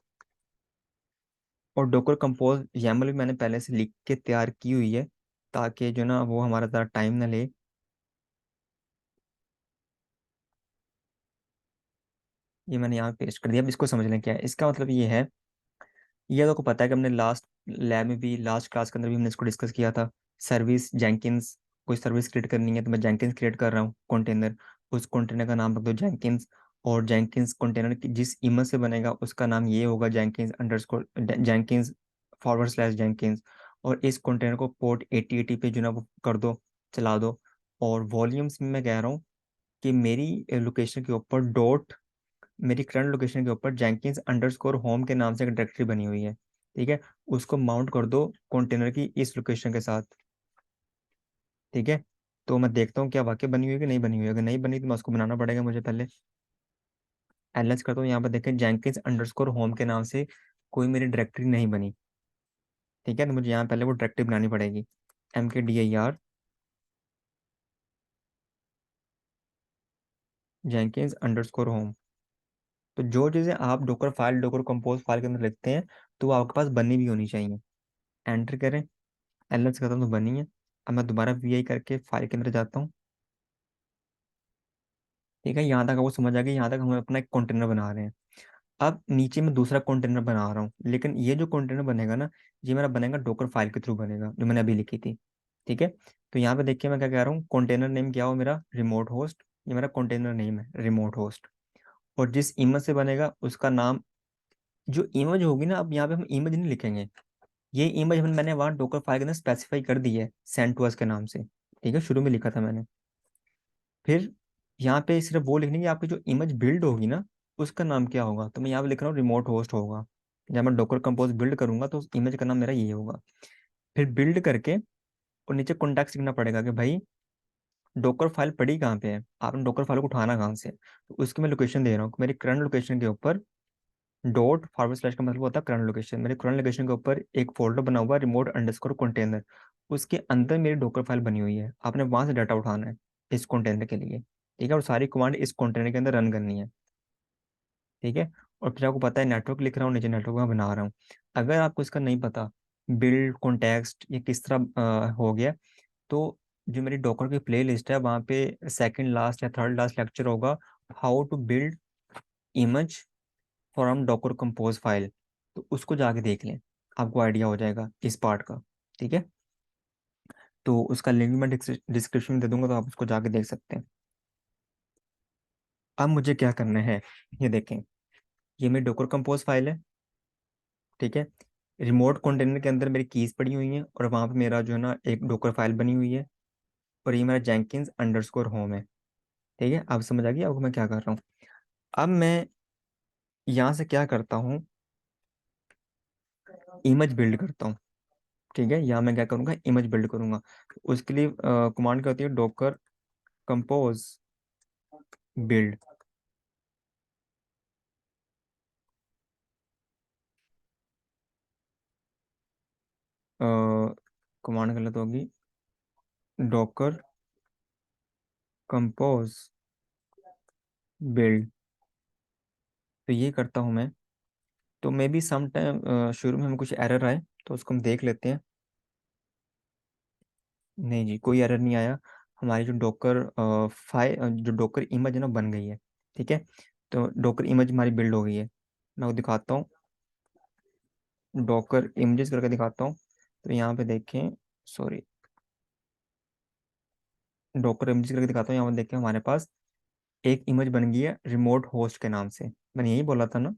[SPEAKER 1] और डोकर कंपोज YAML भी मैंने पहले से लिख के तैयार की हुई है, ताकि जो ना वो हमारा ज़्यादा टाइम ना ले। ये मैंने यहाँ पेस्ट कर दिया। अब इसको समझ लें क्या है इसका मतलब। ये है, ये तो को पता है कि हमने लास्ट लैब में भी, लास्ट क्लास के अंदर भी हमने इसको डिस्कस किया था। सर्विस जेंकिंस, कोई सर्विस क्रिएट करनी है तो मैं जेंकिंस क्रिएट कर रहा हूँ कंटेनर, उस कंटेनर का नाम रख दो जेंकिंस। और जेंकिंस कंटेनर की जिस इमेज से बनेगा उसका नाम ये होगा जेंकिंस अंडरस्कोर जेंकिंस /जेंकिंस। और इस कंटेनर को पोर्ट 8080 पे जो ना वो कर दो, चला दो। और वॉल्यूम्स में मैं कह रहा हूँ कि मेरी लोकेशन के ऊपर डॉट, मेरी करंट लोकेशन के ऊपर जेंकिंस अंडरस्कोर होम के नाम से एक डायरेक्टरी बनी हुई है। ठीक है, उसको माउंट कर दो कंटेनर की इस लोकेशन के साथ। ठीक है, तो मैं देखता हूँ क्या वाकई बनी हुई है कि नहीं बनी हुई है। अगर नहीं बनी तो मैं उसको बनाना पड़ेगा मुझे पहले। एलएस करता हूँ, यहाँ पर देखें जेंकिंस अंडरस्कोर होम के नाम से कोई मेरी डायरेक्टरी नहीं बनी। ठीक है, तो मुझे यहाँ पहले वो डायरेक्टरी बनानी पड़ेगी, MKDIR जेंकिंस अंडरस्कोर होम। तो जो चीज़ें आप docker file, docker compose file के अंदर लिखते हैं, तो वो आपके पास बनी भी होनी चाहिए। एंटर करें, एलएस करता हूँ तो बनी है। अब मैं दोबारा VI करके फाइल के अंदर जाता हूँ। ठीक है, यहाँ तक आपको समझ आ गई, यहाँ तक हम अपना एक कंटेनर बना रहे हैं। अब नीचे मैं दूसरा कंटेनर बना रहा हूँ, लेकिन ये जो कंटेनर बनेगा ना, ये मेरा बनेगा डोकर फाइल के थ्रू बनेगा, जो मैंने अभी लिखी थी। ठीक है, तो यहाँ पे देखिए मैं क्या कह रहा हूँ, कंटेनर नेम क्या हो मेरा, रिमोट होस्ट। ये मेरा कंटेनर नेम है, रिमोट होस्ट। और जिस इमेज से बनेगा उसका नाम, जो इमेज होगी ना, अब यहाँ पे हम इमेज नहीं लिखेंगे, ये इमेज मैंने वहाँ डोकर फाइल के अंदर स्पेसिफाई कर दी है सेंड टू अस के नाम से। ठीक है, शुरू में लिखा था मैंने। फिर यहाँ पे सिर्फ वो लिखने की, आपकी जो इमेज बिल्ड होगी ना उसका नाम क्या होगा, तो मैं यहाँ पे लिख रहा हूँ रिमोट होस्ट होगा। जब मैं डॉकर कंपोज बिल्ड करूंगा तो उस इमेज का नाम मेरा ये होगा। फिर बिल्ड करके और नीचे कॉन्टेक्स्ट लिखना पड़ेगा कि भाई डॉकर फाइल पड़ी कहाँ पे है, आपने डॉकर फाइल को उठाना कहाँ से है। तो उसकी मैं लोकेशन दे रहा हूँ कि मेरी करंट लोकेशन के ऊपर डॉट फॉरवर्ड स्लैश का मतलब होता है करंट लोकेशन, मेरे करंट लोकेशन के ऊपर एक फोल्डर बना हुआ है रिमोट अंडरस्कोर कंटेनर, उसके अंदर मेरी डॉकर फाइल बनी हुई है, आपने वहां से डाटा उठाना है इस कंटेनर के लिए। ठीक है, और सारी कमांड इस कंटेनर के अंदर रन करनी है। ठीक है, और फिर आपको पता है नेटवर्क लिख रहा हूँ नीचे, नेटवर्क मैं बना रहा हूँ। अगर आपको इसका नहीं पता बिल्ड कॉन्टेक्स्ट ये किस तरह हो गया, तो जो मेरी डॉकर की प्ले लिस्ट है वहाँ पे सेकंड लास्ट या थर्ड लास्ट लेक्चर होगा, how to build image from docker compose file, तो उसको जाके देख लें, आपको आइडिया हो जाएगा इस पार्ट का। ठीक है, तो उसका लिंक मैं डिस्क्रिप्शन में दे दूंगा, तो आप उसको जाके देख सकते हैं। अब मुझे क्या करना है, ये देखें, ये मेरी डॉकर कंपोज फाइल है। ठीक है, रिमोट कंटेनर के अंदर मेरी कीज पड़ी हुई हैं, और वहाँ पे मेरा जो है ना एक डॉकर फाइल बनी हुई है, और ये मेरा जेंकिंस अंडरस्कोर होम है। ठीक है, अब समझ आ गया आपको मैं क्या कर रहा हूँ। अब मैं यहाँ से क्या करता हूँ, इमेज बिल्ड करता हूँ। ठीक है, यहाँ मैं क्या करूँगा, इमेज बिल्ड करूँगा। उसके लिए कमांड क्या होती है, डॉकर कंपोज बिल्ड। कमांड गलत होगी, डॉकर कंपोज बिल्ड। तो ये करता हूँ मैं। तो मे बी सम टाइम शुरू में हमें कुछ एरर आए, तो उसको हम देख लेते हैं। नहीं जी, कोई एरर नहीं आया। हमारी जो डॉकर फाइल, जो डॉकर इमेज है ना, बन गई है। ठीक है, तो डॉकर इमेज हमारी बिल्ड हो गई है। मैं वो दिखाता हूँ, डॉकर इमेजेस करके दिखाता हूँ। तो यहाँ पे देखें, सॉरी, डॉकर इमेजेस करके दिखाता हूँ। यहाँ पे देखें, हमारे पास एक इमेज बन गई है रिमोट होस्ट के नाम से। मैंने यही बोला था ना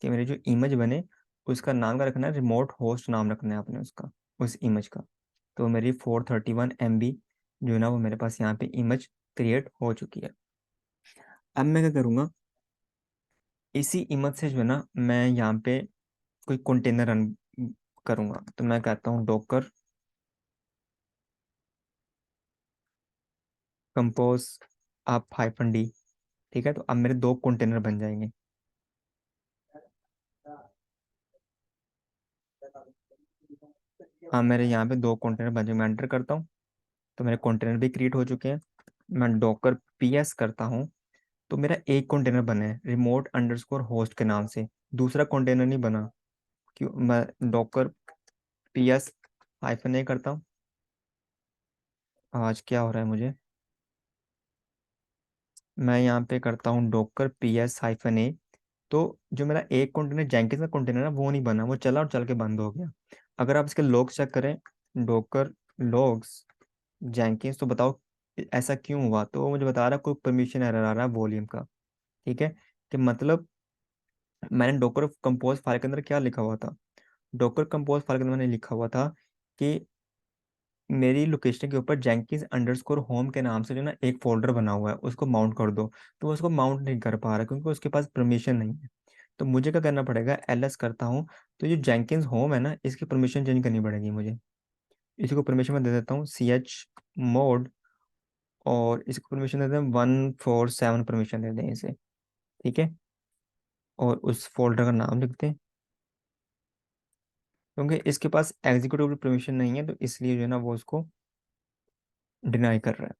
[SPEAKER 1] कि मेरी जो इमेज बने, उसका नाम का रखना है रिमोट होस्ट, नाम रखना है आपने उसका, उस इमेज का। तो मेरी 431 MB जो है ना, वो मेरे पास यहाँ पे इमेज क्रिएट हो चुकी है। अब मैं क्या करूँगा, इसी इमेज से जो है ना, मैं यहाँ पे कोई कंटेनर रन करूँगा। तो मैं कहता हूँ डॉकर कंपोज आप -D। ठीक है, तो अब मेरे दो कंटेनर बन जाएंगे। हाँ, मेरे यहाँ पे दो कंटेनर बन जाएंगे, मैं एंटर करता हूँ। तो मेरे कंटेनर भी क्रिएट हो चुके हैं। मैं डॉकर PS करता हूँ, तो मेरा एक कंटेनर बना है रिमोट अंडरस्कोर होस्ट के नाम से, दूसरा कंटेनर नहीं बना। क्यों, मैं डॉकर PS -A करता हूँ। आज क्या हो रहा है मुझे, मैं यहाँ पे करता हूँ डॉकर PS-A। तो जो मेरा एक कंटेनर जेंकिंस का कंटेनर है वो नहीं बना, वो चला और चल के बंद हो गया। अगर आप इसके लॉग्स चेक करें, डॉकर लॉग्स जेंकिंस, तो बताओ ऐसा क्यों हुआ। तो वो मुझे बता रहा है कोई परमिशन एरर आ रहा है वॉल्यूम का। ठीक है, कि मतलब मैंने डॉकर कंपोज फाइल के अंदर क्या लिखा हुआ था, डॉकर कंपोज फाइल के अंदर मैंने लिखा हुआ था कि मेरी लोकेशन के ऊपर जेंकिंस अंडरस्कोर होम के नाम से जो ना एक फोल्डर बना हुआ है, उसको माउंट कर दो। तो वो उसको माउंट नहीं कर पा रहा क्योंकि उसके पास परमिशन नहीं है। तो मुझे क्या करना पड़ेगा, LS करता हूँ। तो जो जेंकिंस होम है ना, इसकी परमिशन चेंज करनी पड़ेगी मुझे। इसी को परमिशन मैं दे देता हूँ chmod, और इसको परमिशन देते हैं 147 परमिशन दे दें इसे। ठीक है, और उस फोल्डर का नाम लिखते हैं, क्योंकि इसके पास एग्जीक्यूटिव परमिशन नहीं है, तो इसलिए जो है ना वो उसको डिनाई कर रहा है।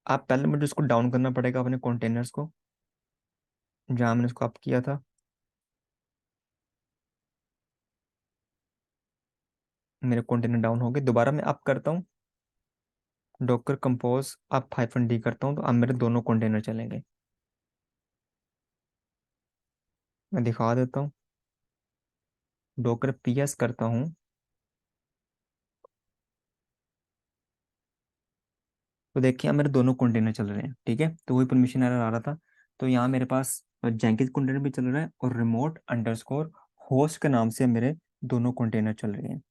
[SPEAKER 1] आप पहले मुझे उसको डाउन करना पड़ेगा अपने कंटेनर्स को, जहाँ मैंने उसको अप किया था। मेरे कंटेनर डाउन हो गए, दोबारा मैं अप करता हूँ, डॉकर कंपोज अप -D करता हूँ, तो अब मेरे दोनों कंटेनर चलेंगे। मैं दिखा देता हूँ, डॉकर PS करता हूँ। तो देखिए, अब मेरे दोनों कंटेनर चल रहे हैं। ठीक है, तो वही परमिशन एरर आ रहा था। तो यहाँ मेरे पास जेंकिंस कंटेनर भी चल रहा है, और रिमोट अंडरस्कोर होस्ट के नाम से मेरे दोनों कंटेनर चल रहे हैं।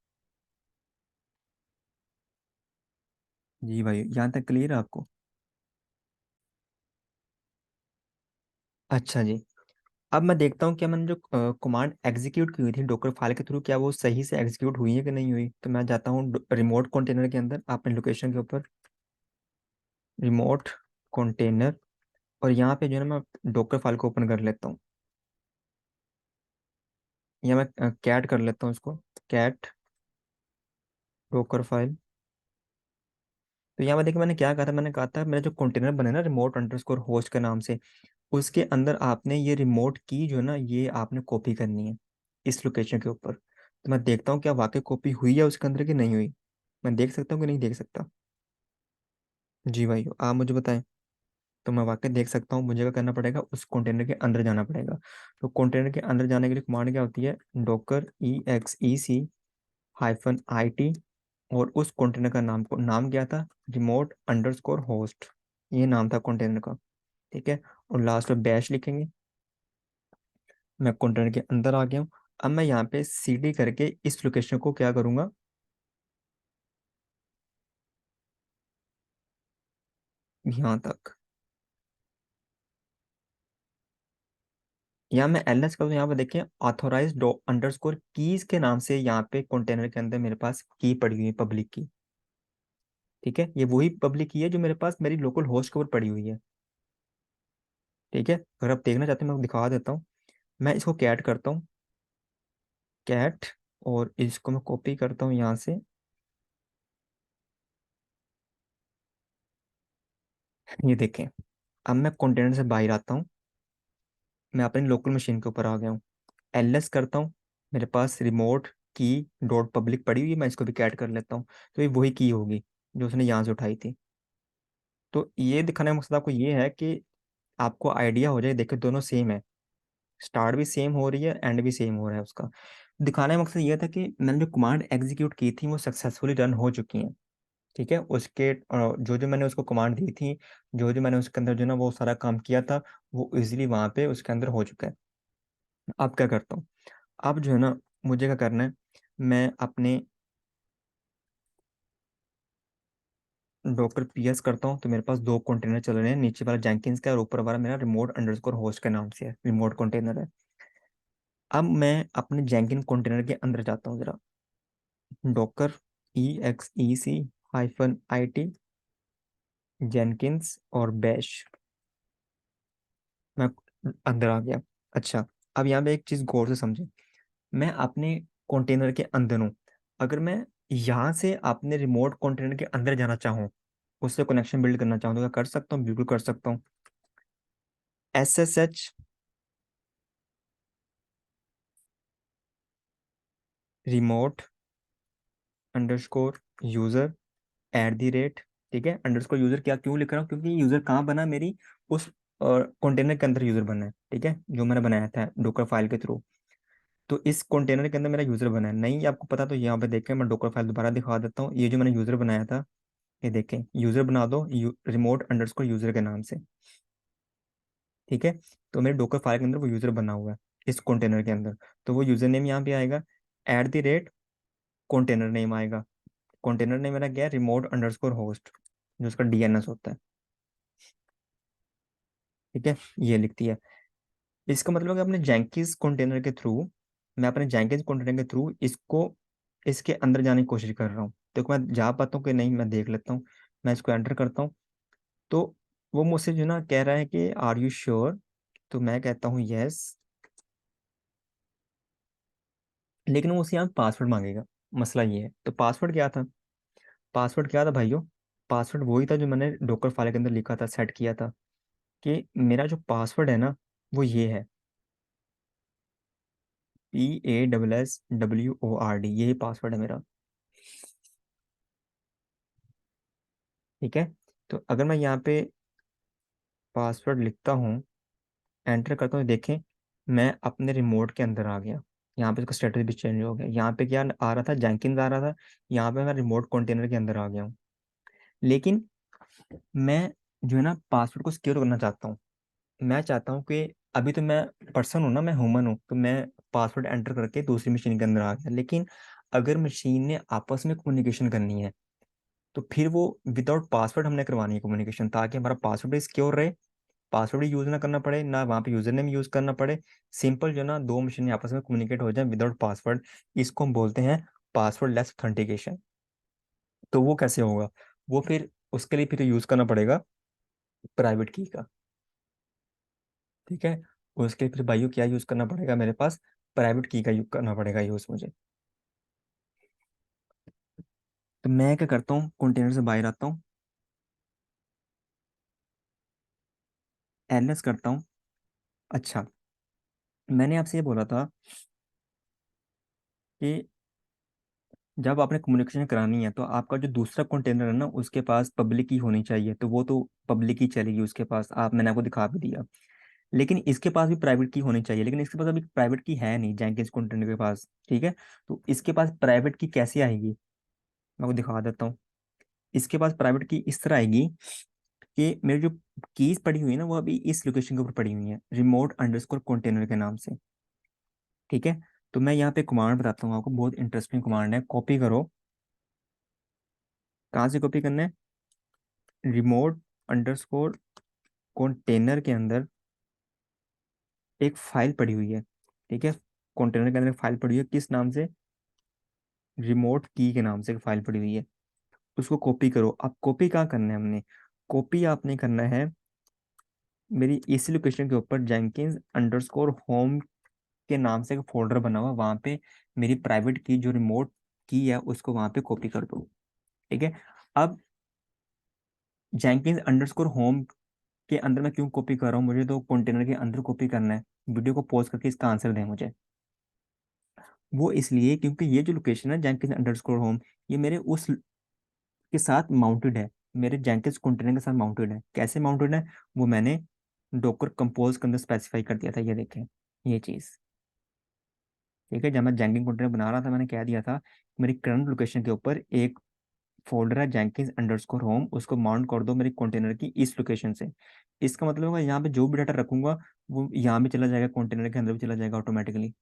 [SPEAKER 1] जी भाई, यहाँ तक क्लियर है आपको। अच्छा जी, अब मैं देखता हूँ क्या मैंने जो कमांड एग्जीक्यूट की हुई थी डॉकर फाइल के थ्रू, क्या वो सही से एग्जीक्यूट हुई है कि नहीं हुई। तो मैं जाता हूँ रिमोट कंटेनर के अंदर, अपने लोकेशन के ऊपर, रिमोट कंटेनर, और यहाँ पे जो है ना मैं डॉकर फाइल को ओपन कर लेता हूँ, या मैं कैट कर लेता हूँ इसको, कैट डॉकर फाइल। तो यहाँ पे देखिए मैंने क्या कहा था, मैंने कहा था मेरा जो कंटेनर बने ना रिमोट अंडरस्कोर होस्ट के नाम से, उसके अंदर आपने ये रिमोट की जो है ना ये आपने कॉपी करनी है इस लोकेशन के ऊपर। तो मैं देखता हूँ क्या वाकई कॉपी हुई है उसके अंदर कि नहीं हुई। मैं देख सकता हूँ कि नहीं देख सकता। जी भाई आप मुझे बताएं। तो मैं वाकई देख सकता हूँ, मुझे क्या करना पड़ेगा, उस कंटेनर के अंदर जाना पड़ेगा। तो कंटेनर के अंदर जाने के लिए कमांड क्या होती है, डॉकर EXEC-IT, और उस कंटेनर का नाम क्या था, रिमोट अंडरस्कोर होस्ट, ये नाम था कंटेनर का। ठीक है, और लास्ट में बैश लिखेंगे। मैं कंटेनर के अंदर आ गया हूँ। अब मैं यहाँ पे CD करके इस लोकेशन को क्या करूँगा, यहाँ तक। यहाँ मैं LS करूँ, यहाँ पे देखें ऑथोराइज अंडरस्कोर कीज के नाम से यहाँ पे कंटेनर के अंदर मेरे पास की पड़ी हुई है पब्लिक की। ठीक है, ये वही पब्लिक की है जो मेरे पास मेरी लोकल होस्ट के ऊपर पड़ी हुई है। ठीक है, अगर आप देखना चाहते हैं मैं आपको दिखा देता हूँ। मैं इसको कैट करता हूँ, कैट, और इसको मैं कॉपी करता हूँ यहाँ से। ये देखें, अब मैं कंटेनर से बाहर आता हूँ, मैं अपनी लोकल मशीन के ऊपर आ गया हूँ। LS करता हूँ, मेरे पास रिमोट की डॉट पब्लिक पड़ी हुई है, मैं इसको भी कैट कर लेता हूँ। तो ये वही की होगी जो उसने यहाँ से उठाई थी। तो ये दिखाने का मकसद आपको ये है कि आपको आइडिया हो जाए, देखो दोनों सेम है, स्टार्ट भी सेम हो रही है, एंड भी सेम हो रहा है उसका। दिखाने का मकसद ये था कि मैंने जो कमांड एग्जीक्यूट की थी वो सक्सेसफुली रन हो चुकी हैं। ठीक है, उसके जो जो मैंने उसको कमांड दी थी, जो जो मैंने उसके अंदर जो ना वो सारा काम किया था, वो इजीली वहां पे उसके अंदर हो चुका है। अब क्या करता हूँ, अब जो है ना मुझे क्या करना है, मैं अपने डॉकर PS करता हूँ, तो मेरे पास दो कंटेनर चल रहे हैं, नीचे वाला जेंकिंस का है और ऊपर वाला मेरा रिमोट अंडरस्कोर होस्ट के नाम से है, रिमोट कंटेनर है। अब मैं अपने जेंकिन कंटेनर के अंदर जाता हूँ जरा, डॉकर EXEC-IT, जेनकिंस और बैश। मैं अंदर आ गया। अच्छा, अब यहाँ पे एक चीज गौर से समझे, मैं अपने कंटेनर के अंदर हूँ। अगर मैं यहाँ से अपने रिमोट कंटेनर के अंदर जाना चाहूँ, उससे कनेक्शन बिल्ड करना चाहूँ, तो क्या कर सकता हूँ, बिल्कुल कर सकता हूँ। SSH रिमोट अंडरस्कोर यूजर @ ठीक है, अंडरस्कोर यूजर क्या क्यों लिख रहा हूँ, क्योंकि यूजर कहाँ बना, मेरी उस कंटेनर के अंदर यूजर बना है। ठीक है, जो मैंने बनाया था डोकर फाइल के थ्रू। तो इस कंटेनर के अंदर मेरा यूजर बना है, नहीं आपको पता तो यहाँ पे देखें, मैं डोकर फाइल दोबारा दिखा देता हूँ। ये जो मैंने यूजर बनाया था, ये देखें, यूजर बना दो रिमोट अंडरस्कोर यूजर के नाम से। ठीक है, तो मेरे डोकर फाइल के अंदर वो यूजर बना हुआ है इस कंटेनर के अंदर। तो वो यूजर नेम यहाँ पे आएगा, कंटेनर नेम आएगा। कंटेनर नेम मेरा क्या है, रिमोट अंडरस्कोर होस्ट, जो उसका DNS होता है। ठीक है, ये लिखती है। इसका मतलब है कि अपने जेंकिस कंटेनर के थ्रू, मैं अपने जेंकिस कंटेनर के थ्रू इसको, इसके अंदर जाने की कोशिश कर रहा हूँ। देखो मैं जा पाता हूँ कि नहीं, मैं देख लेता हूँ। मैं इसको एंटर करता हूँ, तो वो मुझसे जो ना कह रहा है कि आर यू श्योर। तो मैं कहता हूँ यस, लेकिन वो मुझसे यहाँ पासवर्ड मांगेगा। मसला ये है, तो पासवर्ड क्या था, पासवर्ड क्या था भाइयों, पासवर्ड वही था जो मैंने डॉकर फाइल के अंदर लिखा था, सेट किया था, कि मेरा जो पासवर्ड है ना वो ये है, PASSWORD, यही पासवर्ड है मेरा। ठीक है, तो अगर मैं यहाँ पे पासवर्ड लिखता हूँ, एंटर करता हूँ, देखें मैं अपने रिमोट के अंदर आ गया। यहाँ पे इसका स्टेटस भी चेंज हो गया, यहाँ पे क्या आ रहा था, जेंकिन्स आ रहा था, यहाँ पे मैं रिमोट कंटेनर के अंदर आ गया हूँ। लेकिन मैं जो है ना पासवर्ड को सिक्योर करना चाहता हूँ। मैं चाहता हूँ कि अभी तो मैं पर्सन हूँ ना, मैं ह्यूमन हूँ, तो मैं पासवर्ड एंटर करके दूसरी मशीन के अंदर आ गया। लेकिन अगर मशीन ने आपस में कम्युनिकेशन करनी है, तो फिर वो विदाउट पासवर्ड हमने करवानी है कम्युनिकेशन, ताकि हमारा पासवर्ड भी सिक्योर रहे, पासवर्ड यूज ना करना पड़े, ना वहाँ पे यूजर नेम यूज करना पड़े, सिंपल जो ना दो मशीन आपस में कम्युनिकेट हो जाए विदाउट पासवर्ड, इसको हम बोलते हैं पासवर्ड लेस ऑथेंटिकेशन। तो वो कैसे होगा? वो फिर उसके लिए फिर यूज करना पड़ेगा प्राइवेट की का। ठीक है, उसके फिर भाइयों क्या यूज करना पड़ेगा मेरे पास? प्राइवेट की का यूज करना पड़ेगा यूज मुझे। तो मैं क्या करता हूँ, कंटेनर से बाहर आता हूँ, एलएस करता हूँ। अच्छा, मैंने आपसे ये बोला था कि जब आपने कम्युनिकेशन करानी है तो आपका जो दूसरा कंटेनर है ना उसके पास पब्लिक की होनी चाहिए, तो वो तो पब्लिक ही चलेगी उसके पास, आप मैंने आपको दिखा भी दिया। लेकिन इसके पास भी प्राइवेट की होनी चाहिए, लेकिन इसके पास अभी प्राइवेट की है नहीं जेंकिंस कंटेनर के पास। ठीक है, तो इसके पास प्राइवेट की कैसे आएगी, मैं आपको दिखा देता हूँ। इसके पास प्राइवेट की इस तरह आएगी कि मेरी जो कीज पड़ी हुई है ना वो अभी इस लोकेशन के ऊपर पड़ी हुई है, रिमोट अंडरस्कोर कंटेनर के नाम से। ठीक है, तो मैं यहाँ पे कमांड बताता हूँ आपको, बहुत इंटरेस्टिंग कमांड है, कॉपी करो। कहाँ से कॉपी करना है? रिमोट अंडरस्कोर कंटेनर के अंदर एक फाइल पड़ी हुई है। ठीक है, कंटेनर के अंदर एक फाइल पड़ी हुई है, किस नाम से? रिमोट की के नाम से एक फाइल पड़ी हुई है। उसको कॉपी करो। अब कॉपी कहाँ करना है हमने? कॉपी आपने करना है मेरी इसी लोकेशन के ऊपर, जेंकिंस अंडरस्कोर होम के नाम से एक फोल्डर बना हुआ, वहां पे मेरी प्राइवेट की जो रिमोट की है उसको वहां पे कॉपी कर दो। ठीक है, अब जेंकिंस अंडरस्कोर होम के अंदर मैं क्यों कॉपी कर रहा हूँ? मुझे तो कंटेनर के अंदर कॉपी करना है। वीडियो को पॉज करके इसका आंसर दें मुझे। वो इसलिए क्योंकि ये जो लोकेशन है जेंकिंस अंडरस्कोर होम, ये मेरे उस के साथ माउंटेड है, मेरे जेंकिंस कंटेनर के साथ माउंटेड है। कैसे माउंटेड है वो मैंने डॉकर कंपोज के अंदर स्पेसिफाई कर दिया था, ये देखें ये चीज़। ठीक है, जब मैं जेंकिंस कंटेनर बना रहा था मैंने कह दिया था मेरी करंट लोकेशन के ऊपर एक फोल्डर है जेंकिंस अंडरस्कोर होम, उसको माउंट कर दो मेरी कंटेनर की इस लोकेशन से। इसका मतलब होगा यहाँ पे जो भी डाटा रखूंगा वो यहाँ भी चला जाएगा, कंटेनर के अंदर भी चला जाएगा ऑटोमेटिकली।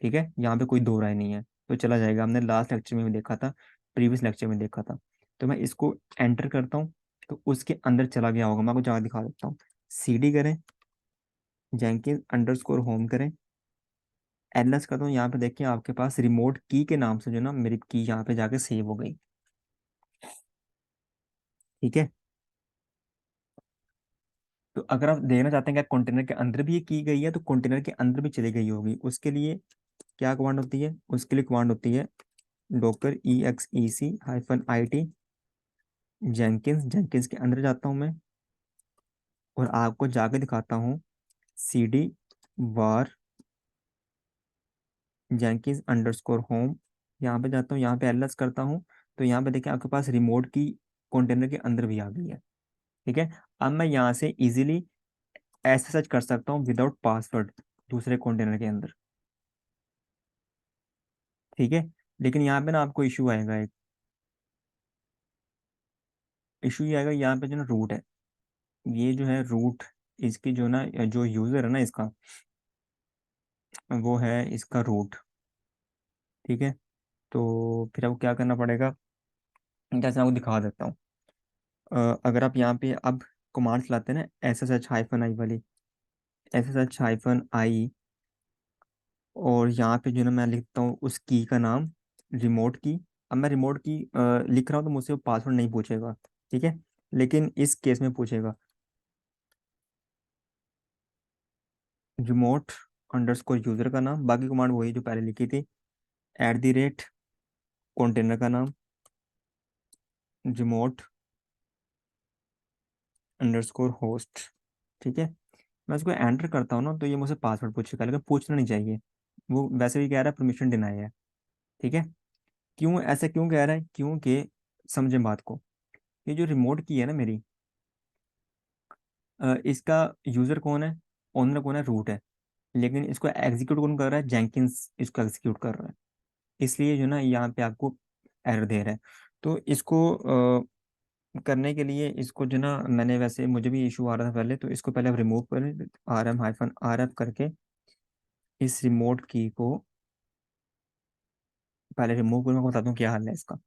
[SPEAKER 1] ठीक है, यहाँ पे कोई दो राय नहीं है, तो चला जाएगा। हमने लास्ट लेक्चर में भी देखा था, प्रीवियस लेक्चर में देखा था। तो मैं इसको एंटर करता हूँ तो उसके अंदर चला गया होगा, मैं आपको जगह दिखा देता हूँ। सीडी करें, जेंकिंस अंडरस्कोर होम करें, एलएस कर दो। यहाँ पे देखिए आपके पास रिमोट की के नाम से जो ना मेरी की यहाँ पे जाके सेव हो गई। ठीक है, तो अगर आप देखना चाहते हैं कि कंटेनर के अंदर भी ये की गई है तो कंटेनर के अंदर भी चली गई होगी, उसके लिए क्या कमांड होती है? उसके लिए कमांड होती है डॉकर EXEC-IT जेंकिंस। जेंकिंस के अंदर जाता हूँ मैं और आपको जाके दिखाता हूँ CD वार जेंकिंस अंडरस्कोर होम। यहाँ पे जाता हूँ, यहाँ पे एलएस करता हूँ, तो यहाँ पे देखिए आपके पास रिमोट की कंटेनर के अंदर भी आ गई है। ठीक है, अब मैं यहाँ से इजीली ऐसे सर्च कर सकता हूँ विदाउट पासवर्ड दूसरे कंटेनर के अंदर। ठीक है, लेकिन यहाँ पे ना आपको इशू आएगा, एक इशू ये आएगा यहाँ पे जो ना रूट है, ये जो है रूट, इसकी जो ना जो यूजर है ना इसका, वो है इसका रूट। ठीक है, तो फिर आपको क्या करना पड़ेगा, जैसे मैं आपको दिखा देता हूँ। अगर आप यहाँ पे अब कमांड चलाते हैं ना, SSH-I वाली, SSH-I, और यहाँ पे जो ना मैं लिखता हूँ उस की का नाम रिमोट की। अब मैं रिमोट की लिख रहा हूँ तो मुझसे वो पासवर्ड नहीं पूछेगा। ठीक है, लेकिन इस केस में पूछेगा रिमोट अंडरस्कोर यूजर का नाम, बाकी कमांड वही जो पहले लिखी थी, @ कंटेनर का नाम, रिमोट अंडरस्कोर होस्ट। ठीक है, मैं उसको एंटर करता हूँ ना तो ये मुझसे पासवर्ड पूछेगा, लेकिन पूछना नहीं चाहिए, वो वैसे भी कह रहा है परमिशन डिनाई है। ठीक है, क्यों ऐसा क्यों कह रहा है? क्योंकि समझे बात को, ये जो रिमोट की है ना मेरी, इसका यूजर कौन है, ओनर कौन है? रूट है। लेकिन इसको एग्जीक्यूट कौन कर रहा है? जेंकिंस इसको एग्जीक्यूट कर रहा है। इसलिए जो ना यहाँ पे आपको एरर दे रहा है। तो इसको करने के लिए इसको जो ना, मैंने वैसे मुझे भी इशू आ रहा था पहले, तो इसको पहले आप रिमूव करें, RM-RF करके इस रिमोट की को पहले रिमूव करूँ। मैं बताता हूँ क्या हाल है इसका।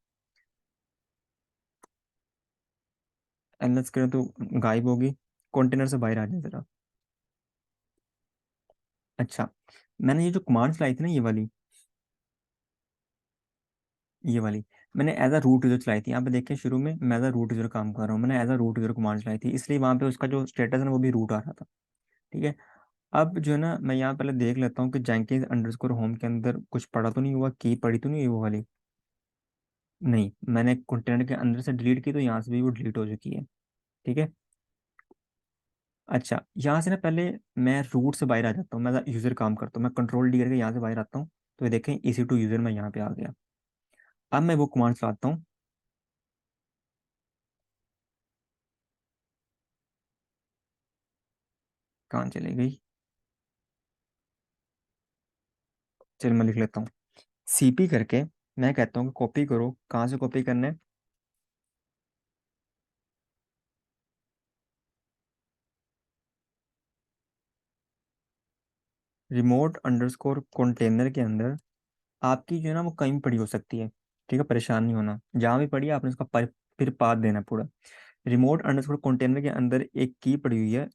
[SPEAKER 1] एनएस करें तो गायब होगी, कंटेनर से बाहर आ जाए जरा। अच्छा, मैंने ये जो कमांड चलाई थी ना, ये वाली मैंने एज अ रूट यूजर चलाई थी। यहाँ पे देखिए शुरू में मैं एज अ रूट यूजर काम कर रहा हूँ, मैंने as a root user command चलाई थी, इसलिए वहाँ पे उसका जो स्टेटस है ना वो भी रूट आ रहा था। ठीक है। अब जो है ना, मैं यहाँ पहले देख लेता हूँ कि जेंकिन्स अंडरस्कोर होम के अंदर कुछ पड़ा तो नहीं हुआ, की पड़ी तो नहीं हुई वो वाली। नहीं, मैंने कंटेनर के अंदर से डिलीट की तो यहाँ से भी वो डिलीट हो चुकी है। ठीक है। अच्छा, यहाँ से ना पहले मैं रूट से बाहर आ जाता हूँ, मैं यूजर काम करता हूँ, मैं कंट्रोल डी करके यहाँ से बाहर आता हूँ। तो ये देखें इसी टू यूजर, मैं यहाँ पे आ गया। अब मैं वो कमांड चलाता हूँ। कहाँ चली गई? चल मैं लिख लेता हूँ, सीपी करके मैं कहता हूँ कि कॉपी करो। कहाँ से कॉपी करना है? रिमोट अंडरस्कोर कंटेनर के अंदर आपकी जो है ना वो कहीं भी पड़ी हो सकती है। ठीक है, परेशान नहीं होना, जहाँ भी पड़ी है आपने उसका फिर पाथ देना पूरा। रिमोट अंडरस्कोर कंटेनर के अंदर एक की पड़ी हुई है,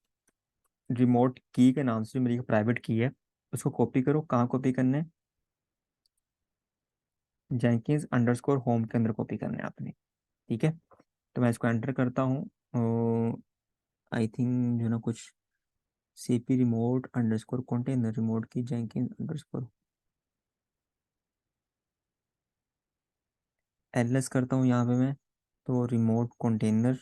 [SPEAKER 1] रिमोट की के नाम से, जो मेरी प्राइवेट की है। उसको कॉपी करो। कहाँ कॉपी करना है? जेंकिंस अंडरस्कोर होम के अंदर कॉपी करना है आपने। ठीक है। तो मैं इसको एंटर करता हूँ। आई थिंक जो ना कुछ CP remote underscore container, remote की जेंकिंस अंडरस्कोर एलएस करता हूँ यहाँ पे मैं। तो रिमोट कंटेनर,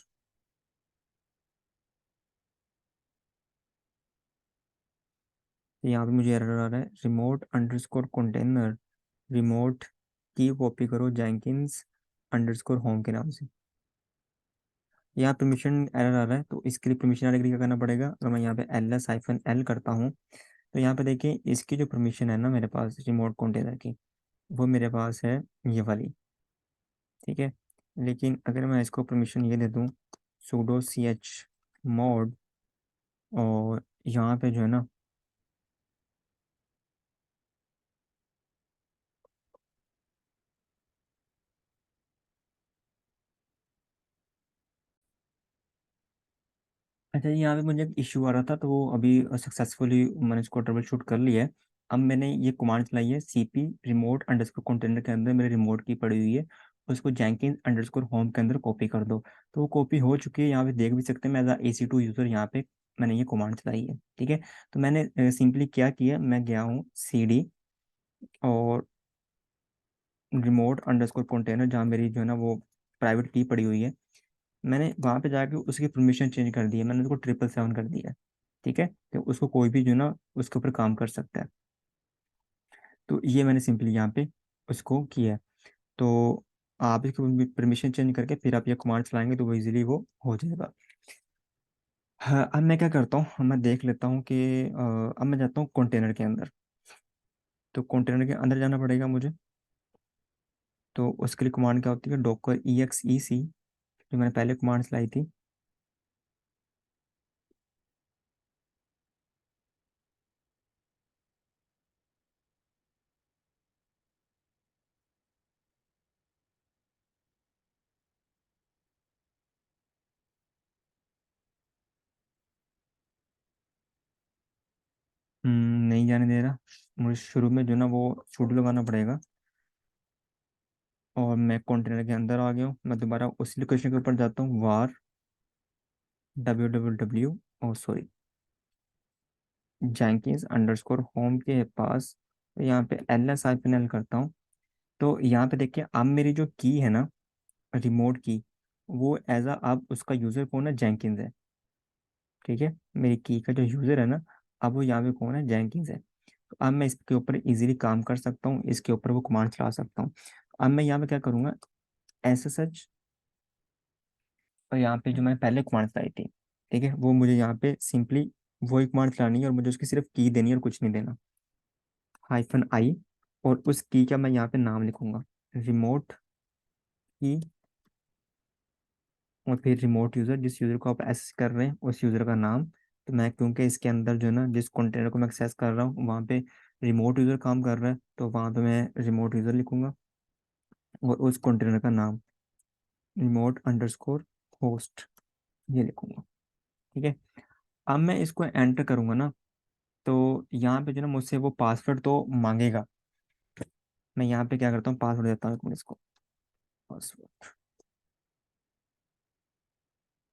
[SPEAKER 1] यहाँ पे मुझे एरर आ रहा है, रिमोट अंडरस्कोर कंटेनर, रिमोट की कॉपी करो जेंकिंस अंडरस्कोर होम के नाम से। यहाँ परमिशन एरर आ रहा है, तो इसके लिए परमिशन आने के लिए क्या करना पड़ेगा? अगर मैं यहाँ पे ls-l करता हूँ, तो यहाँ पे देखिए इसकी जो परमिशन है ना मेरे पास रिमोट कंटेनर की, वो मेरे पास है ये वाली। ठीक है। लेकिन अगर मैं इसको परमिशन ये दे दूँ, sudo ch mod, और यहाँ पे जो है ना, अच्छा यहाँ पे मुझे एक इशू आ रहा था, तो वो अभी सक्सेसफुली मैंने इसको ट्रबल शूट कर लिया है। अब मैंने ये कमांड चलाई है, सीपी रिमोट अंडरस्कोर कंटेनर के अंदर मेरे रिमोट की पड़ी हुई है, उसको जेंकिंस अंडरस्कोर होम के अंदर कॉपी कर दो। तो वो कॉपी हो चुकी है, यहाँ पे देख भी सकते हैं मैं एज एसी टू यूज़र यहाँ पे मैंने ये कमांड चलाई है। ठीक है। तो मैंने सिंपली क्या किया, मैं गया हूँ CD और रिमोट अंडरस्कोर कंटेनर, जहाँ मेरी जो है ना वो प्राइवेट की पड़ी हुई है, मैंने वहां पे जाके उसकी परमिशन चेंज कर दी है, मैंने उसको 777 कर दिया है। ठीक है। तो उसको कोई भी जो है ना उसके ऊपर काम कर सकता है। तो ये मैंने सिंपली यहाँ पे उसको किया है। तो आप इसको परमिशन चेंज करके फिर आप ये कमांड चलाएंगे तो वो इजीली वो हो जाएगा। हाँ, अब मैं क्या करता हूँ, मैं देख लेता हूँ कि अब मैं जाता हूँ कंटेनर के अंदर। तो कंटेनर के अंदर जाना पड़ेगा मुझे। तो उसके लिए कमांड क्या होती है? डॉकर EXEC, जो मैंने पहले कमांड चलाई थी। नहीं जाने दे रहा। मुझे शुरू में जो ना वो शूट लगाना पड़ेगा। और मैं कंटेनर के अंदर आ गया हूँ, मैं दोबारा उसी लोकेशन के ऊपर जाता हूँ, वार www, ओ सॉरी, जेंकिंस अंडरस्कोर होम के पास। तो यहाँ पे ls-l करता हूँ। तो यहाँ पे देखिए अब मेरी जो की है ना, रिमोट की, वो एज अ अब उसका यूज़र कौन है? जेंकिंस है। ठीक है। मेरी की का जो यूज़र है ना, अब वो यहाँ पे कौन है? जेंकिंस है। तो अब मैं इसके ऊपर इजीली काम कर सकता हूँ, इसके ऊपर वो कमांड चला सकता हूँ। अब मैं यहाँ पे क्या करूँगा, SSH, और यहाँ पे जो मैंने पहले कमांड चलाई थी, ठीक है, वो मुझे यहाँ पे सिंपली वही कमांड चलानी है, और मुझे उसकी सिर्फ की देनी है और कुछ नहीं देना। -i, और उस की का मैं यहाँ पे नाम लिखूंगा, रिमोट की, और फिर रिमोट यूज़र, जिस यूज़र को आप एक्सेस कर रहे हैं उस यूज़र का नाम। तो मैं क्योंकि इसके अंदर जो है ना जिस कंटेनर को मैं एक्सेस कर रहा हूँ वहाँ पे रिमोट यूज़र काम कर रहा है, तो वहाँ पे मैं रिमोट यूज़र लिखूंगा, और उस कंटेनर का नाम रिमोट अंडरस्कोर होस्ट ये लिखूंगा। ठीक है। अब मैं इसको एंटर करूंगा ना, तो यहाँ पे जो ना मुझसे वो पासवर्ड तो मांगेगा। मैं यहाँ पे क्या करता हूँ, पासवर्ड देता हूँ एक मिनट इसको, पासवर्ड।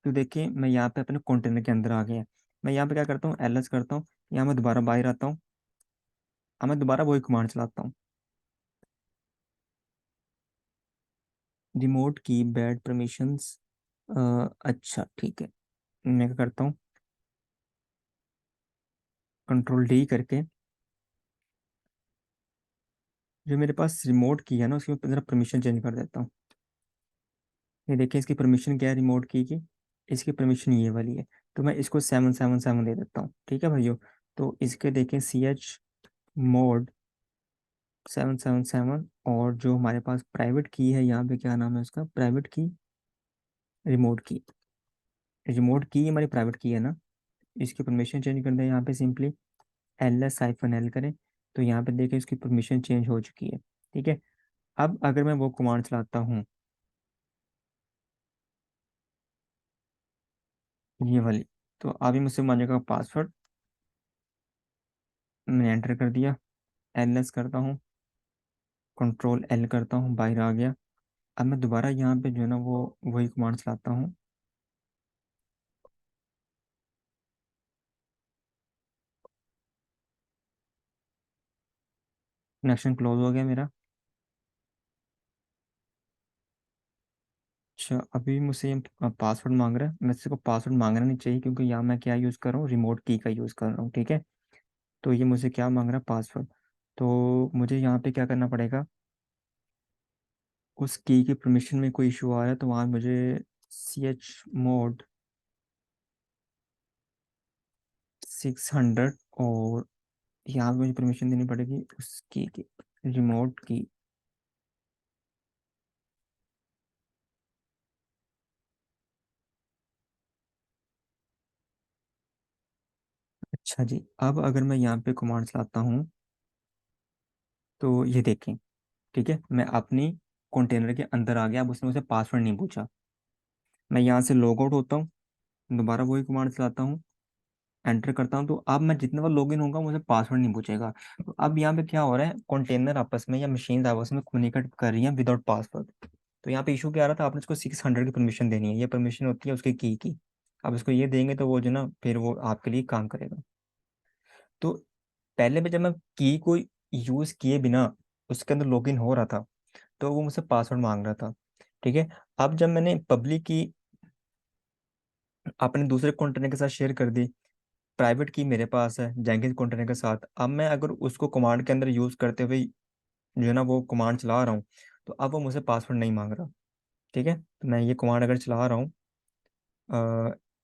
[SPEAKER 1] तो देखिए मैं यहाँ पे अपने कंटेनर के अंदर आ गया। मैं यहाँ पे क्या करता हूँ, एलएस करता हूँ, यहाँ मैं दोबारा बाहर आता हूँ। अब मैं दोबारा वही कमांड चलाता हूँ, रिमोट की बैड परमिशंस। अच्छा ठीक है। मैं क्या करता हूँ, कंट्रोल डी करके जो मेरे पास रिमोट की है ना, उसकी मैं जरा परमिशन चेंज कर देता हूँ। ये देखिए इसकी परमिशन क्या है रिमोट की इसकी परमिशन ये वाली है। तो मैं इसको 777 दे देता हूँ, ठीक है भाइयों। तो इसके देखें CH मोड 777, और जो हमारे पास प्राइवेट की है यहाँ पे, क्या नाम है उसका, प्राइवेट की, रिमोट की। रिमोट की हमारी प्राइवेट की है ना, इसकी परमिशन चेंज कर दें यहाँ पे, सिंपली LS-L करें। तो यहाँ पे देखिए इसकी परमिशन चेंज हो चुकी है, ठीक है। अब अगर मैं वो कमांड चलाता हूँ, ये वाली, तो अभी मुझसे मांगेगा पासवर्ड। मैंने एंटर कर दिया, LS करता हूँ, कंट्रोल L करता हूँ, बाहर आ गया। अब मैं दोबारा यहाँ पे जो है ना वो वही कमांड चलाता हूँ। कनेक्शन क्लोज हो गया मेरा। अच्छा अभी मुझसे ये पासवर्ड मांग रहा है, मैं इसको पासवर्ड मांगना नहीं चाहिए, क्योंकि यहाँ मैं क्या यूज़ कर रहा हूँ, रिमोट की का यूज़ कर रहा हूँ, ठीक है। तो ये मुझे क्या मांग रहा है, पासवर्ड। तो मुझे यहाँ पे क्या करना पड़ेगा, उस की परमिशन में कोई इशू आ रहा है, तो वहाँ मुझे CH मोड 600, और यहाँ पे मुझे परमिशन देनी पड़ेगी उस की रिमोट की। अच्छा जी, अब अगर मैं यहाँ पे कमांड चलाता हूँ, तो ये देखें, ठीक है, मैं अपनी कंटेनर के अंदर आ गया। अब उसने मुझे पासवर्ड नहीं पूछा। मैं यहाँ से लॉग आउट होता हूँ, दोबारा वही कमांड चलाता हूँ, एंटर करता हूँ। तो अब मैं जितने बार लॉगिन होगा मुझे पासवर्ड नहीं पूछेगा। तो अब यहाँ पे क्या हो रहा है, कंटेनर आपस में या मशीन आपस में कम्युनिकेट कर रही हैं विदाउट पासवर्ड। तो यहाँ पे इशू क्या आ रहा था, आपने इसको 600 की परमिशन देनी है, ये परमिशन होती है उसके की। अब इसको ये देंगे तो वो जो ना फिर वो आपके लिए काम करेगा। तो पहले में जब मैं की को यूज किए बिना उसके अंदर लॉगिन हो रहा था, तो वो मुझसे पासवर्ड मांग रहा था, ठीक है। अब जब मैंने पब्लिक की अपने दूसरे कंटेनर के साथ शेयर कर दी, प्राइवेट की मेरे पास है जेंकिंस कंटेनर के साथ, अब मैं अगर उसको कमांड के अंदर यूज करते हुए जो है ना वो कमांड चला रहा हूँ, तो अब वो मुझसे पासवर्ड नहीं मांग रहा, ठीक है। तो मैं ये कमांड अगर चला रहा हूँ,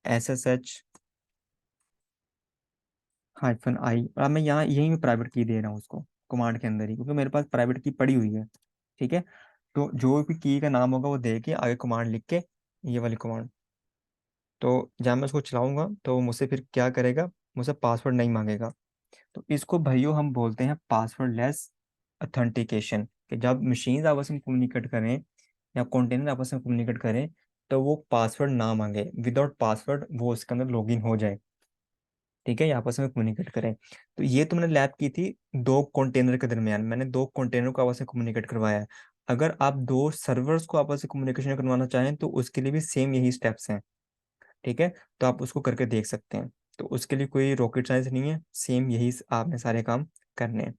[SPEAKER 1] SSH-I, और अब मैं यहाँ यहीं में प्राइवेट की दे रहा हूँ उसको कमांड के अंदर ही, क्योंकि मेरे पास प्राइवेट की पड़ी हुई है, ठीक है। तो जो भी की का नाम होगा वो दे के आगे कमांड लिख के, ये वाली कमांड, तो जब मैं उसको चलाऊंगा तो वो मुझसे फिर क्या करेगा, मुझसे पासवर्ड नहीं मांगेगा। तो इसको भाइयों हम बोलते हैं पासवर्ड लेस अथेंटिकेशन, कि जब मशीन आपस में कम्युनिकेट करें या कंटेनर आपस में कम्युनिकेट करें, तो वो पासवर्ड ना मांगे, विदाउट पासवर्ड वो उसके अंदर लॉगिन हो जाए, ठीक है, ये आपस में कम्युनिकेट करें। तो ये तो मैंने लैब की थी दो कंटेनर के दरमियान, मैंने दो कंटेनर को आपस में कम्युनिकेट करवाया है। अगर आप दो सर्वर्स को आपस में कम्युनिकेशन करवाना चाहें तो उसके लिए भी सेम यही स्टेप्स हैं, ठीक है। तो आप उसको करके देख सकते हैं। तो उसके लिए कोई रॉकेट साइंस नहीं है, सेम यही आपने सारे काम करने हैं।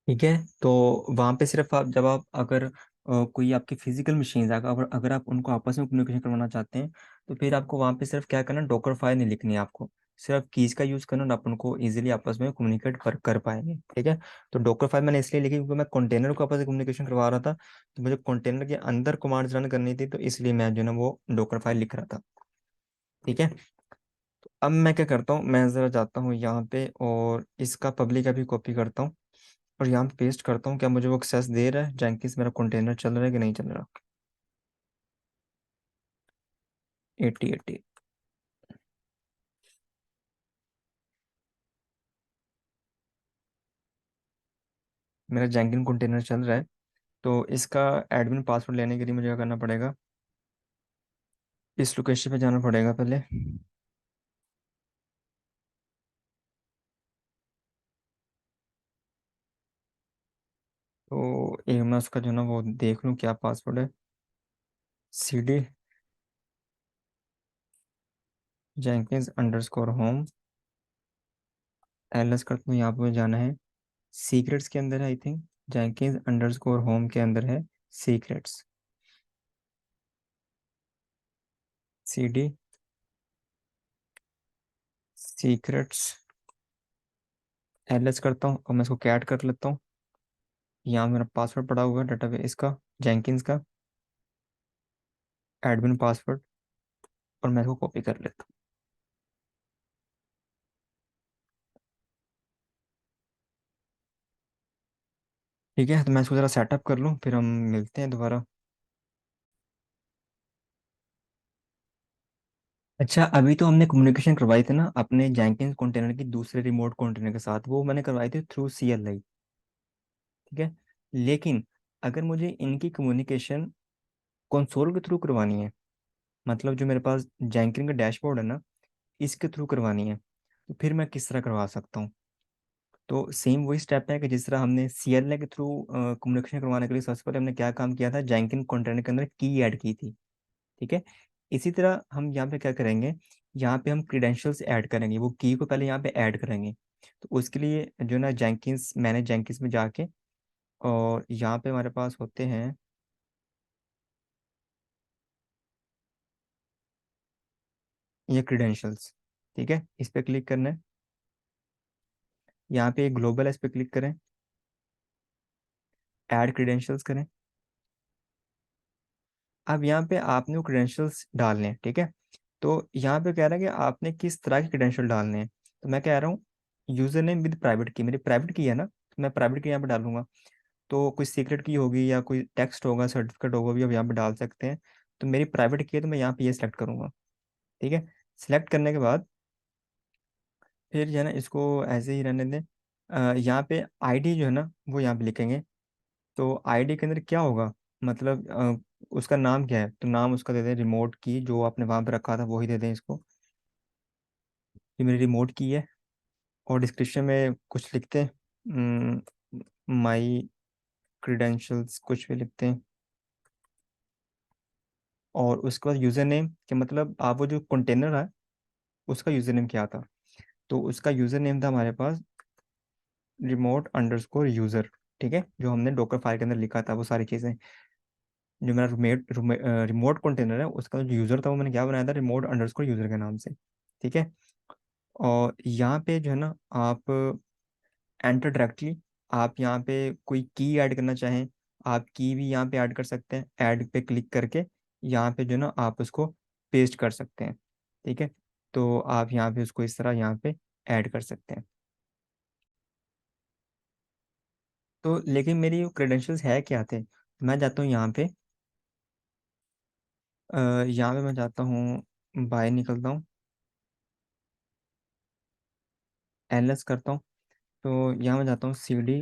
[SPEAKER 1] ठीक है। तो वहाँ पे सिर्फ आप जब आप अगर कोई आपकी फिजिकल मशीन है, अगर आप उनको आपस में कम्युनिकेशन करवाना चाहते हैं, तो फिर आपको वहाँ पे सिर्फ क्या करना, डॉकर फाइल नहीं लिखनी है आपको, सिर्फ कीज का यूज़ करना और आप उनको इजीली आपस में कम्युनिकेट कर पाएंगे, ठीक है। तो डॉकर फाइल मैंने इसलिए लिखी क्योंकि मैं कंटेनर को आपस में कम्युनिकेशन करवा रहा था, तो मुझे कंटेनर के अंदर कमांड्स रन करनी थी, तो इसलिए मैं जो है ना वो डॉकर फाइल लिख रहा था, ठीक है। अब मैं क्या करता हूँ, मैं ज़रा जाता हूँ यहाँ पे और इसका पब्लिक का भी कॉपी करता हूँ और यहाँ पे पेस्ट करता हूँ। क्या मुझे वो एक्सेस दे रहा है, जेंकिस मेरा कंटेनर चल रहा है कि नहीं चल रहा। 80 80 मेरा जेंकिन कंटेनर चल रहा है। तो इसका एडमिन पासवर्ड लेने के लिए मुझे क्या करना पड़ेगा, इस लोकेशन पे जाना पड़ेगा पहले। तो एक मैं उसका जो ना वो देख लूँ क्या पासवर्ड है। CD Jenkins underscore home, LS करता हूँ, यहाँ पे मुझे जाना है सीक्रेट्स के अंदर है I think, Jenkins underscore home के अंदर है सीक्रेट्स। CD सीक्रेट्स एलएस करता हूँ और मैं इसको कैट कर लेता हूँ। यहाँ मेरा पासवर्ड पड़ा हुआ है डाटाबेस का, जेंकिंस का एडमिन पासवर्ड, और मैं इसको कॉपी कर लेता हूँ। ठीक है, तो मैं इसको ज़रा सेटअप कर लूँ, फिर हम मिलते हैं दोबारा। अच्छा, अभी तो हमने कम्युनिकेशन करवाई थी ना अपने जेंकिंस कंटेनर की दूसरे रिमोट कंटेनर के साथ, वो मैंने करवाई थी थ्रू CLI। ठीक है, लेकिन अगर मुझे इनकी कम्युनिकेशन कंसोल के थ्रू करवानी है, मतलब जो मेरे पास जेंकिन का डैशबोर्ड है ना, इसके थ्रू करवानी है, तो फिर मैं किस तरह करवा सकता हूँ। तो सेम वही स्टेप है कि जिस तरह हमने CLI के थ्रू कम्युनिकेशन करवाने के लिए सबसे पहले हमने क्या काम किया था, जेंकिन कंटेनर के अंदर की ऐड की थी। ठीक है, इसी तरह हम यहाँ पे क्या करेंगे, यहाँ पे हम क्रीडेंशियल्स ऐड करेंगे, वो की को पहले यहाँ पे ऐड करेंगे। तो उसके लिए जो ना जेंकिंस, मैंने जेंकिंस में जाके, और यहाँ पे हमारे पास होते हैं ये क्रीडेंशियल्स। ठीक है, इस पे क्लिक करना है, यहाँ पे ग्लोबल, इस पे क्लिक करें, ऐड क्रीडेंशियल्स करें। अब यहाँ पे आपने वो क्रीडेंशियल्स डालने हैं। ठीक है, तो यहाँ पे कह रहा है कि आपने किस तरह के क्रीडेंशियल डालने हैं, तो मैं कह रहा हूँ यूजर नेम विद प्राइवेट की, मेरी प्राइवेट की है ना, तो मैं प्राइवेट की यहाँ पे डालूंगा। तो कोई सीक्रेट की होगी या कोई टेक्स्ट होगा, सर्टिफिकेट होगा, भी आप यहाँ पे डाल सकते हैं। तो मेरी प्राइवेट की है तो मैं यहाँ पे ये सेलेक्ट करूंगा। ठीक है, सेलेक्ट करने के बाद फिर जो है ना इसको ऐसे ही रहने दें। यहाँ पे ID जो है ना वो यहाँ पे लिखेंगे। तो ID के अंदर क्या होगा, मतलब उसका नाम क्या है, तो नाम उसका दे दें रिमोट की, जो आपने वहाँ पे रखा था वही दे दें इसको। ये मेरी रिमोट की है, और डिस्क्रिप्शन में कुछ लिखते हैं, माई क्रीडेंशियल्स कुछ भी लिखते हैं। और उसके बाद यूज़र नेम के मतलब आप वो जो कंटेनर है उसका यूज़र नेम क्या था, तो उसका यूज़र नेम था हमारे पास रिमोट अंडरस्कोर यूज़र। ठीक है, जो हमने डॉकर फाइल के अंदर लिखा था वो सारी चीज़ें। जो मेरा रिमोट कंटेनर है उसका जो यूज़र था वो मैंने क्या बनाया था, रिमोट अंडरस्कोर यूज़र के नाम से। ठीक है, और यहाँ पे जो है ना आप एंटर डायरेक्टली, आप यहाँ पे कोई की ऐड करना चाहें, आप की भी यहाँ पे ऐड कर सकते हैं, ऐड पे क्लिक करके यहाँ पे जो है ना आप उसको पेस्ट कर सकते हैं। ठीक है, तो आप यहाँ पे उसको इस तरह यहाँ पे ऐड कर सकते हैं। तो लेकिन मेरी क्रेडेंशियल्स है क्या थे, मैं जाता हूँ यहाँ पे, यहाँ पे मैं जाता हूँ, बाय निकलता हूँ, LS करता हूँ। तो यहाँ मैं जाता हूँ CD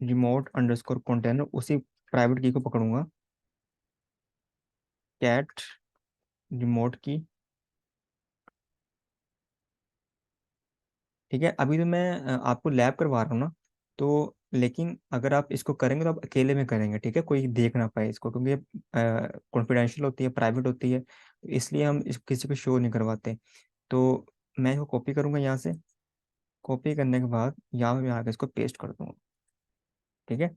[SPEAKER 1] रिमोट अंडरस्कोर कंटेनर, उसी प्राइवेट की को पकड़ूंगा, कैट रिमोट की। ठीक है, अभी तो मैं आपको लैब करवा रहा हूँ ना, तो लेकिन अगर आप इसको करेंगे तो आप अकेले में करेंगे, ठीक है, कोई देख ना पाए इसको, क्योंकि ये कॉन्फिडेंशियल होती है, प्राइवेट होती है, तो इसलिए हम इस किसी को शो नहीं करवाते। तो मैं इसको कॉपी करूंगा यहाँ से, कॉपी करने के बाद यहाँ पे मैं आके इसको पेस्ट कर दूंगा। ठीक है,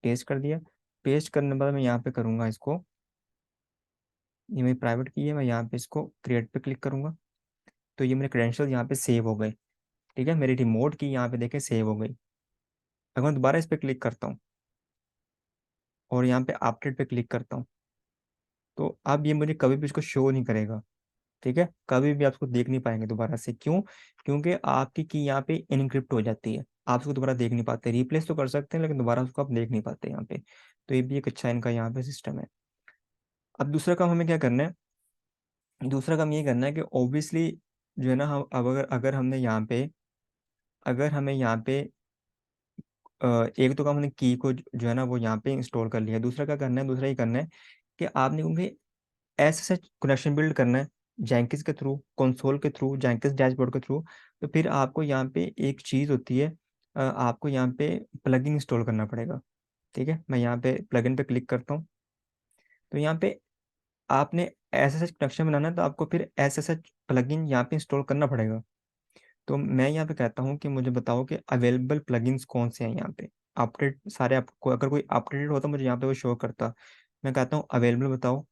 [SPEAKER 1] पेस्ट कर दिया। पेस्ट करने के बाद मैं यहाँ पे करूंगा इसको, ये मेरी प्राइवेट की है, मैं यहाँ पे इसको क्रिएट पे क्लिक करूंगा। तो ये मेरे क्रेडेंशियल यहाँ पे सेव हो गए। ठीक है, मेरी रिमोट की यहाँ पे देखे सेव हो गई। अगर मैं दोबारा इस पे क्लिक करता हूँ और यहाँ पे अपडेट पे क्लिक करता हूँ, तो अब ये मुझे कभी भी इसको शो नहीं करेगा। ठीक है, कभी भी आप उसको देख नहीं पाएंगे दोबारा से, क्यों, क्योंकि आपकी की यहाँ पे इनक्रिप्ट हो जाती है, आप उसको दोबारा देख नहीं पाते, रिप्लेस तो कर सकते हैं लेकिन दोबारा उसको आप देख नहीं पाते यहाँ पे। तो ये भी एक अच्छा इनका यहाँ पे सिस्टम है। अब दूसरा काम हमें क्या करना है, दूसरा काम ये करना है कि ऑब्वियसली जो है ना, हम अब अगर अगर हमने यहाँ पे, अगर हमें यहाँ पे एक तो काम हमने की को जो है ना वो यहाँ पे इंस्टॉल कर लिया, दूसरा क्या करना है, दूसरा ये करना है कि आपने क्योंकि ऐसे कनेक्शन बिल्ड करना है जैंकिस के थ्रू, कंसोल के थ्रू, जैंकिस डैशबोर्ड के थ्रू। तो फिर आपको यहाँ पे एक चीज़ होती है, आपको यहाँ पे प्लगइन इंस्टॉल करना पड़ेगा। ठीक है, मैं यहाँ पे प्लगइन पे क्लिक करता हूँ। तो यहाँ पे आपने एस एस कनेक्शन बनाना है तो आपको फिर एस एस प्लगइन यहाँ पे इंस्टॉल करना पड़ेगा। तो मैं यहाँ पे कहता हूँ कि मुझे बताओ कि अवेलेबल प्लगइन्स कौन से हैं यहाँ पे। अपडेट सारे, आपको अगर कोई अपडेटेड होता मुझे यहाँ पे वो शो करता। मैं कहता हूँ अवेलेबल बताओ।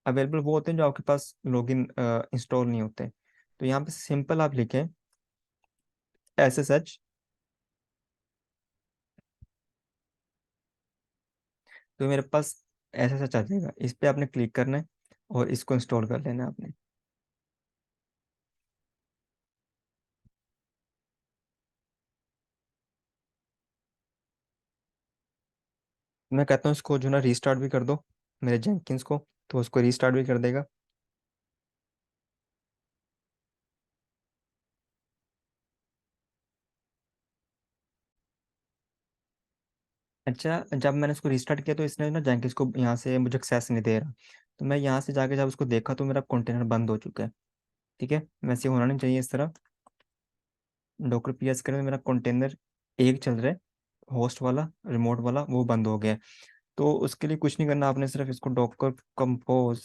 [SPEAKER 1] अवेलेबल वो होते हैं जो आपके पास लॉगिन इंस्टॉल नहीं होते। तो यहाँ पे सिंपल आप लिखें एस एस एच, तो मेरे पास एस एस एच आ जाएगा। इस पे आपने क्लिक करना है और इसको इंस्टॉल कर लेना है आपने। मैं कहता हूँ इसको जो ना रीस्टार्ट भी कर दो मेरे जेंकिंस को, तो उसको रीस्टार्ट भी कर देगा। अच्छा, जब मैंने इसको रीस्टार्ट किया तो इसने ना जेंकिंस को यहाँ से मुझे एक्सेस नहीं दे रहा। तो मैं यहाँ से जाके जब उसको देखा तो मेरा कंटेनर बंद हो चुका है। ठीक है, वैसे होना नहीं चाहिए इस तरह। डॉकर पी एस करें, मेरा कंटेनर एक चल रहा है, होस्ट वाला, रिमोट वाला वो बंद हो गया है। तो उसके लिए कुछ नहीं करना, आपने सिर्फ इसको डॉकर कंपोज,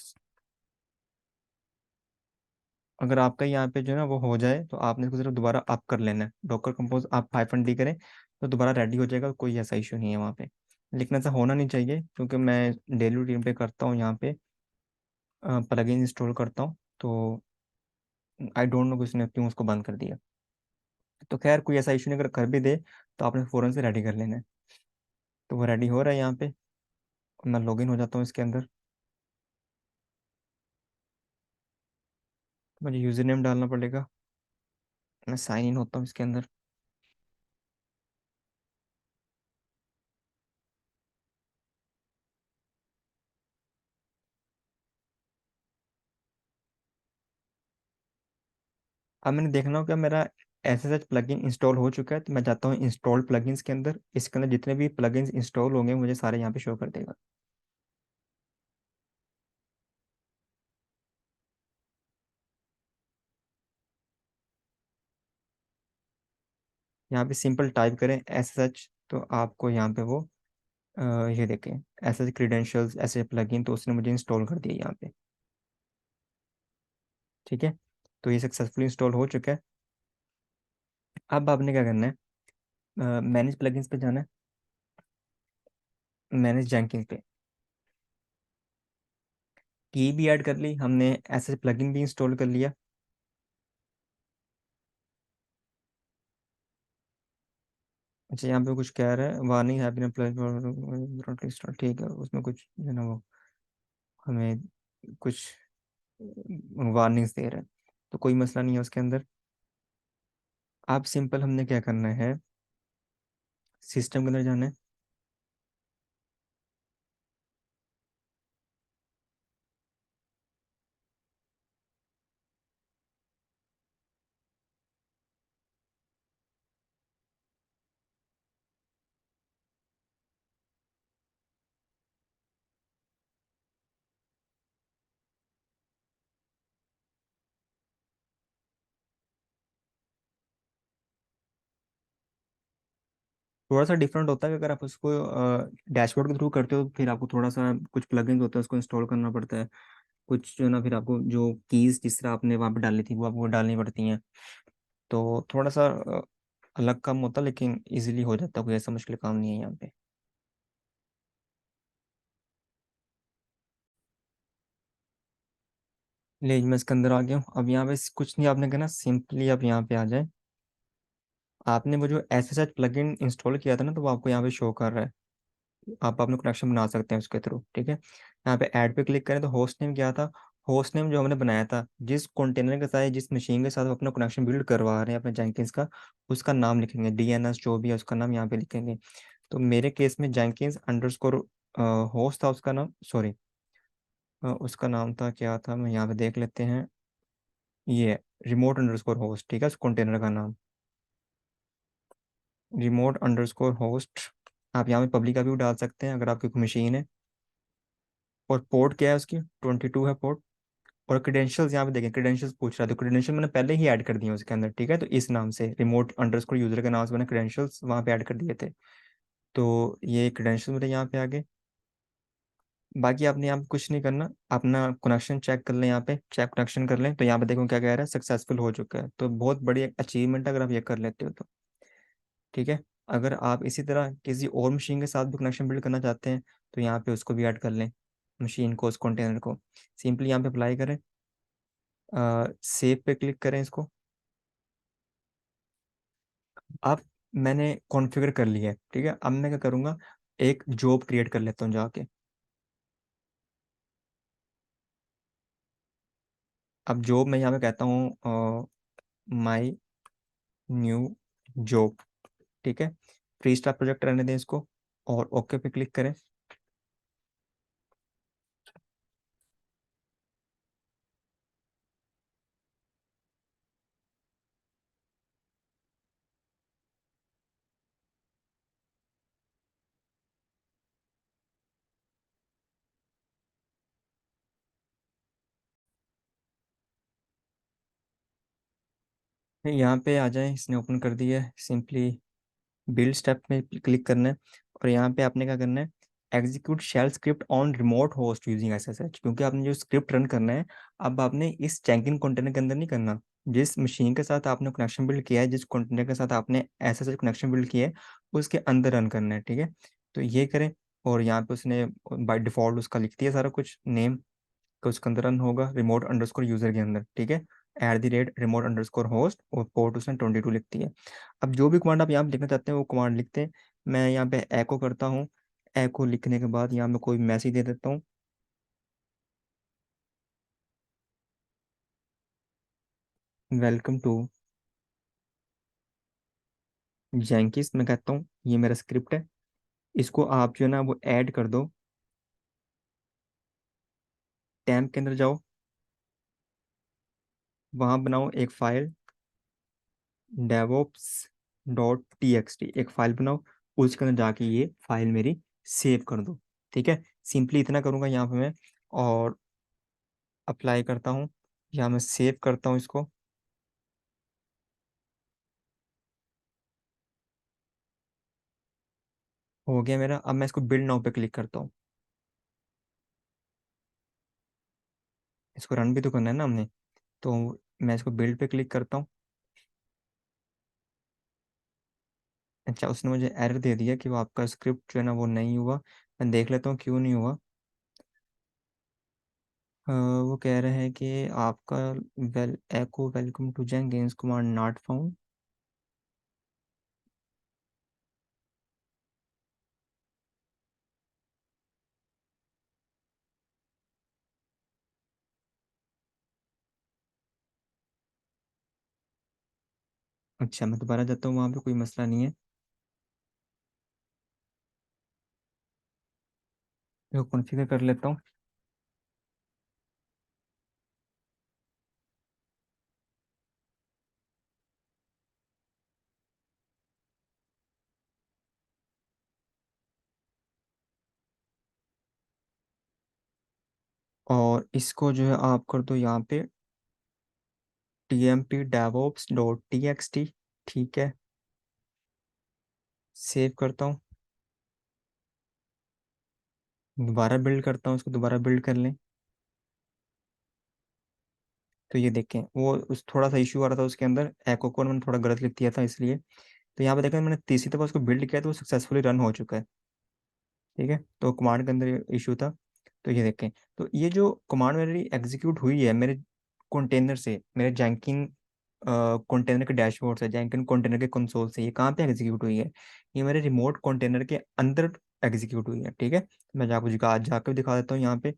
[SPEAKER 1] अगर आपका यहाँ पे जो है ना वो हो जाए तो आपने इसको सिर्फ दोबारा अप कर लेना है। डॉकर कंपोज आप -d करें तो दोबारा रेडी हो जाएगा, कोई ऐसा इशू नहीं है वहाँ पे। लेकिन ऐसा होना नहीं चाहिए क्योंकि मैं डेली रूटीन पे करता हूँ यहाँ पे, प्लगइन इंस्टॉल करता हूँ। तो आई डोंट नो किसने क्यों उसको बंद कर दिया। तो खैर कोई ऐसा इशू नहीं, अगर कर भी दे तो आपने फ़ौरन से रेडी कर लेना है। तो वो रेडी हो रहा है यहाँ पे, मैं लॉगिन हो जाता हूँ इसके अंदर। मुझे यूज़र नेम डालना पड़ेगा, मैं साइन इन होता हूँ इसके अंदर। अब मैंने देखना हो क्या मेरा S S H plugin install हो चुका है, तो मैं जाता हूँ इंस्टॉल प्लगइन्स के अंदर। इसके अंदर जितने भी प्लगइन्स इंस्टॉल होंगे मुझे सारे यहाँ पे शो कर देगा। यहाँ पे सिंपल टाइप करें एस एस एच, तो आपको यहाँ पे वो ये देखें एस एच क्रीडेंशियल्स ऐसे प्लगइन, तो उसने मुझे इंस्टॉल कर दिया यहाँ पे। ठीक है, तो ये सक्सेसफुली इंस्टॉल हो चुका है। अब आपने क्या करना है, मैनेज प्लगइन्स पे जाना है, मैनेज जैंकिंग पे। की भी ऐड कर ली हमने, ऐसे प्लगइन भी इंस्टॉल कर लिया। अच्छा, यहाँ पे कुछ कह रहा है वार्निंग हैव बीन, ठीक है, उसमें कुछ है ना वो हमें कुछ वार्निंग्स दे रहा है। तो कोई मसला नहीं है उसके अंदर। आप सिंपल हमने क्या करना है, सिस्टम के अंदर जाना है। थोड़ा सा डिफरेंट होता है कि अगर आप उसको डैशबोर्ड के थ्रू करते हो फिर आपको थोड़ा सा कुछ प्लगइन्स होता है उसको इंस्टॉल करना पड़ता है। कुछ जो है ना फिर आपको जो कीज जिस तरह आपने वहाँ पे डाली थी वो आपको डालनी पड़ती हैं। तो थोड़ा सा अलग काम होता है, लेकिन इजीली हो जाता है, कोई ऐसा मुश्किल काम नहीं है यहाँ पे। ले मैं इसके अंदर आ गया हूँ। अब यहाँ पे कुछ नहीं आपने करना, सिंपली आप यहाँ पे आ जाए। आपने वो जो S S H plug in install किया था ना, तो वो आपको यहाँ पे शो कर रहा है। आप अपना कनेक्शन बना सकते हैं उसके थ्रू। ठीक है, यहाँ पे ऐड पे क्लिक करें तो होस्ट नेम क्या था, होस्ट नेम जो हमने बनाया था, जिस कंटेनर के साथ जिस मशीन के साथ अपना कनेक्शन बिल्ड करवा रहे हैं अपने जेंकिंस का, उसका नाम लिखेंगे, डीएनएस जो भी है उसका नाम यहाँ पे लिखेंगे। तो मेरे केस में जेंकिंस अंडरस्कोर होस्ट था उसका नाम, सॉरी उसका नाम था क्या था, मैं यहाँ पे देख लेते हैं। ये रिमोट अंडरस्कोर होस्ट, ठीक है उस कंटेनर का नाम। रिमोट अंडरस्कोर होस्ट, आप यहाँ पे पब्लिक का भी डाल सकते हैं अगर आपकी कोई मशीन है। और पोर्ट क्या है उसकी, 22 है पोर्ट। और क्रेडेंशियल्स यहाँ पे देखें, क्रेडेंशियल्स पूछ रहा है, तो क्रेडेंशियल मैंने पहले ही ऐड कर दिए उसके अंदर, ठीक है। तो इस नाम से रिमोट अंडरस्कोर यूजर के नाम से मैंने क्रेडेंशियल्स वहाँ पे ऐड कर दिए थे। तो ये क्रेडेंशियल मेरे यहाँ पे आ गए। बाकी आपने यहाँ पे कुछ नहीं करना, अपना कनेक्शन चेक कर लें, यहाँ पे चेक कनेक्शन कर लें, तो यहाँ पे देखो क्या कह रहा है, सक्सेसफुल हो चुका है। तो बहुत बड़ी अचीवमेंट अगर आप ये कर लेते हो तो, ठीक है। अगर आप इसी तरह किसी और मशीन के साथ भी कनेक्शन बिल्ड करना चाहते हैं, तो यहाँ पे उसको भी ऐड कर लें, मशीन को, उस कंटेनर को। सिंपली यहाँ पे अप्लाई करें, सेव पे क्लिक करें इसको। अब मैंने कॉन्फ़िगर कर लिया है, ठीक है। अब मैं क्या करूँगा, एक जॉब क्रिएट कर लेता हूँ जाके। अब जॉब मैं यहाँ पे कहता हूँ माई न्यू जॉब, ठीक है। फ्री स्टार प्रोजेक्ट रहने दें इसको, और ओके पे क्लिक करें। यहाँ पे आ जाए, इसने ओपन कर दिया है। सिंपली बिल्ड स्टेप में क्लिक करना है, और यहाँ पे आपने क्या करना है, execute shell script on remote host using SSH, क्योंकि आपने जो स्क्रिप्ट रन करना है, अब आपने इस चैंकिंग कंटेनर के अंदर नहीं करना। जिस मशीन के साथ आपने कनेक्शन बिल्ड किया है, जिस कंटेनर के साथ आपने एसएसएच कनेक्शन बिल्ड किया है, उसके अंदर रन करना है, ठीक है। तो ये करें। और यहाँ पे उसने बाय डिफॉल्ट उसका लिख दिया सारा कुछ नेम, तो उसके अंदर रन होगा रिमोट अंडरस्कोर यूजर के अंदर, ठीक है। @रिमोट अंडरस्कोर होस्ट, और पोर्ट उसने 22 लिख दी है। अब जो भी कमांड आप यहाँ पे लिखना चाहते हैं वो कमांड लिखते हैं। मैं यहाँ पे एको करता हूँ। एको लिखने के बाद यहाँ पे कोई मैसेज दे देता हूँ, वेलकम टू जैंकिस। मैं कहता हूँ ये मेरा स्क्रिप्ट है, इसको आप जो है ना वो ऐड कर दो। टैम्प के अंदर जाओ, वहाँ बनाओ एक फाइल, devops.txt, एक फाइल बनाओ। उसके अंदर जाके ये फाइल मेरी सेव कर दो, ठीक है। सिंपली इतना करूँगा यहाँ पे मैं, और अप्लाई करता हूँ, या मैं सेव करता हूँ इसको। हो गया मेरा। अब मैं इसको बिल्ड नाउ पे क्लिक करता हूँ। इसको रन भी तो करना है ना हमने, तो मैं इसको बिल्ड पे क्लिक करता हूँ। अच्छा, उसने मुझे एरर दे दिया कि वो आपका स्क्रिप्ट जो है ना वो नहीं हुआ। मैं देख लेता हूँ क्यों नहीं हुआ। वो कह रहे हैं कि आपका echo welcome to Jenkins command not found. अच्छा, मैं दोबारा जाता हूँ, वहाँ पे कोई मसला नहीं है। तो कॉन्फ़िगर कर लेता हूँ। और इसको जो है आप कर दो यहाँ पे tmp.devops.txt, ठीक है। सेव करता हूँ, दोबारा बिल्ड करता हूँ, उसको दोबारा बिल्ड कर लें। तो ये देखें, वो उस थोड़ा सा इशू आ रहा था उसके अंदर, एको को मैंने थोड़ा गलत लिख दिया था इसलिए। तो यहाँ पे देखें, मैंने तीसरी दफ़ा उसको बिल्ड किया तो वो सक्सेसफुली रन हो चुका है, ठीक है। तो कमांड के अंदर इशू था। तो ये देखें, तो ये जो कमांड मेरी एग्जीक्यूट हुई है मेरे कंटेनर से, मेरे जैंकिन कंटेनर के डैशबोर्ड से, जैंकिन कंटेनर के कंसोल से, ये कहाँ पे एग्जीक्यूट हुई है, ये मेरे रिमोट कंटेनर के अंदर एग्जीक्यूट हुई है, ठीक है। मैं आपको जाकर दिखा देता हूँ यहाँ पे।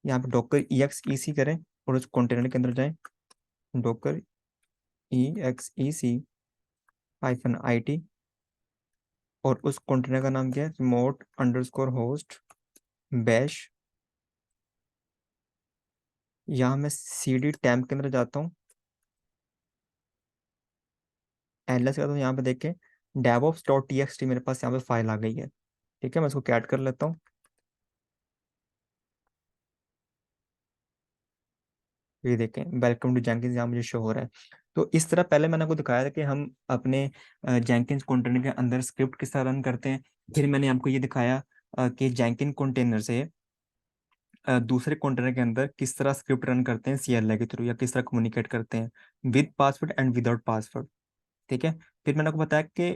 [SPEAKER 1] यहाँ पे डॉकर EXEC करें, और उस कंटेनर के अंदर जाएं, डॉकर EXEC-IT, और उस कंटेनर का नाम क्या है, रिमोट अंडरस्कोर होस्ट बैश। यहाँ मैं CD टैम्प के अंदर जाता हूँ, एलएस का, तो यहाँ पे देखें DevOps dot T x T मेरे पास यहाँ पे फाइल आ गई है। ठीक है, मैं इसको कैट कर लेता हूँ। ये देखें, वेलकम टू जेंकिंस यहाँ मुझे शो हो रहा है। तो इस तरह पहले मैंने आपको दिखाया था कि हम अपने जेंकिंस कंटेनर के अंदर स्क्रिप्ट किस तरह रन करते हैं। फिर मैंने आपको ये दिखाया कि जेंकिन कंटेनर से दूसरे कंटेनर के अंदर किस तरह स्क्रिप्ट रन करते हैं सीएलआई के थ्रू, या किस तरह कम्युनिकेट करते हैं with password and without password. ठीक है। फिर मैंने आपको बताया कि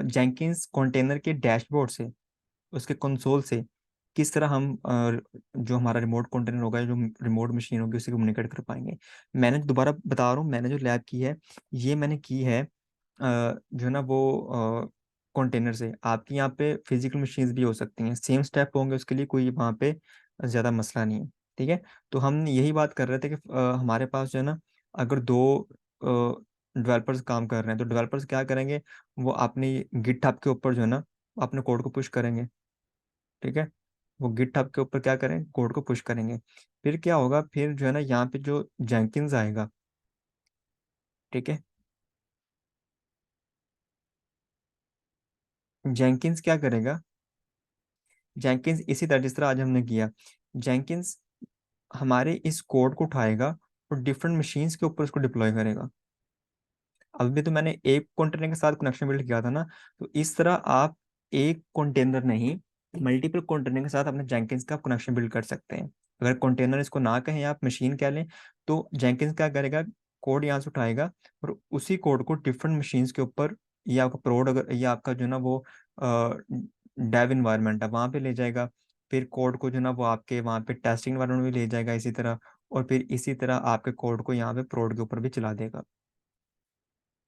[SPEAKER 1] जेंकिंस कंटेनर के डैशबोर्ड से, उसके कंसोल से किस तरह हम जो हमारा रिमोट कंटेनर होगा, जो रिमोट मशीन होगी, उससे कम्युनिकेट कर पाएंगे। मैंने दोबारा बता रहा हूँ, मैंने जो लैब की है, ये मैंने की है जो है ना वो कंटेनर से। आपकी यहाँ पे फिजिकल मशीन्स भी हो सकती हैं, सेम स्टेप होंगे उसके लिए, कोई वहाँ पे ज़्यादा मसला नहीं है। ठीक है। तो हम यही बात कर रहे थे कि हमारे पास जो है ना, अगर दो डेवलपर्स काम कर रहे हैं, तो डेवलपर्स क्या करेंगे, वो अपनी गिटहब के ऊपर जो है ना अपने कोड को पुश करेंगे। ठीक है। वो गिटहब के ऊपर क्या करें, कोड को पुश करेंगे। फिर क्या होगा, फिर जो है ना यहाँ पे जो जेंकिंस आएगा। ठीक है। जेंकिंस क्या करेगा, जेंकिंस इसी तरह जिस तरह आज हमने किया, जेंकिंस हमारे इस कोड को उठाएगा और डिफरेंट मशीन्स के ऊपर उसको डिप्लॉय करेगा। अभी भी तो मैंने एक कंटेनर के साथ कनेक्शन बिल्ड किया था ना, तो इस तरह आप एक कंटेनर नहीं, मल्टीपल कंटेनर के साथ अपने जेंकिंस का कनेक्शन बिल्ड कर सकते हैं। अगर कंटेनर इसको ना कहें, आप मशीन कह लें, तो जेंकिंस क्या करेगा, कोड यहाँ से उठाएगा और उसी कोड को डिफरेंट मशीन्स के ऊपर, या आपका प्रोड, अगर या आपका जो है ना वो डेव इन्वायरमेंट है वहाँ पे ले जाएगा। फिर कोड को जो है ना वो आपके वहाँ पे टेस्टिंग इन्वायरमेंट में ले जाएगा इसी तरह। और फिर इसी तरह आपके कोड को यहाँ पे प्रोड के ऊपर भी चला देगा।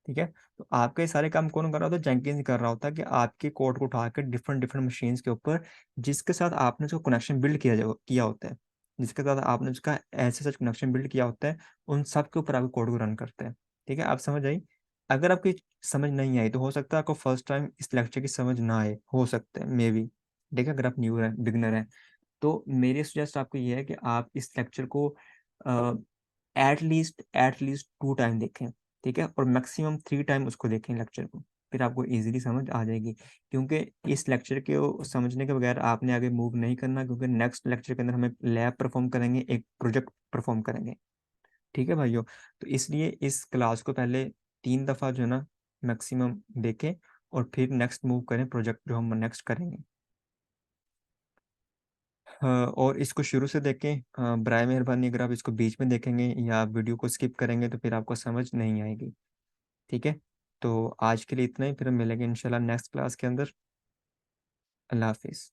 [SPEAKER 1] ठीक है। तो आपके सारे काम कौन कर रहा होता है, जेंकिंस कर रहा होता है, कि आपके कोड को उठा के डिफरेंट डिफरेंट मशीन्स के ऊपर, जिसके साथ आपने उसको कनेक्शन बिल्ड किया होता है, जिसके साथ आपने उसका ऐसे सच कनेक्शन बिल्ड किया होता है, उन सब के ऊपर आपके कोड को रन करते हैं। ठीक है, आप समझ आई। अगर आपकी समझ नहीं आई तो हो सकता है आपको फर्स्ट टाइम इस लेक्चर की समझ ना आए, हो सकता है मे बी। ठीक है, अगर आप न्यू है, बिगनर है, तो मेरी सजेस्ट आपको ये है कि आप इस लेक्चर को एट लीस्ट 2 टाइम देखें। ठीक है, और मैक्सिमम 3 टाइम उसको देखें लेक्चर को। फिर आपको इजीली समझ आ जाएगी, क्योंकि इस लेक्चर के समझने के बगैर आपने आगे मूव नहीं करना, क्योंकि नेक्स्ट लेक्चर के अंदर हम एक लैब परफॉर्म करेंगे, एक प्रोजेक्ट परफॉर्म करेंगे। ठीक है भाइयों। तो इसलिए इस क्लास को पहले 3 दफ़ा जो है ना मैक्सिमम देखें, और फिर नेक्स्ट मूव करें, प्रोजेक्ट जो हम नेक्स्ट करेंगे। और इसको शुरू से देखें, बराए मेहरबानी। अगर आप इसको बीच में देखेंगे या वीडियो को स्किप करेंगे तो फिर आपको समझ नहीं आएगी। ठीक है। तो आज के लिए इतना ही, फिर हम मिलेंगे इंशाल्लाह नेक्स्ट क्लास के अंदर। अल्लाह हाफिज़।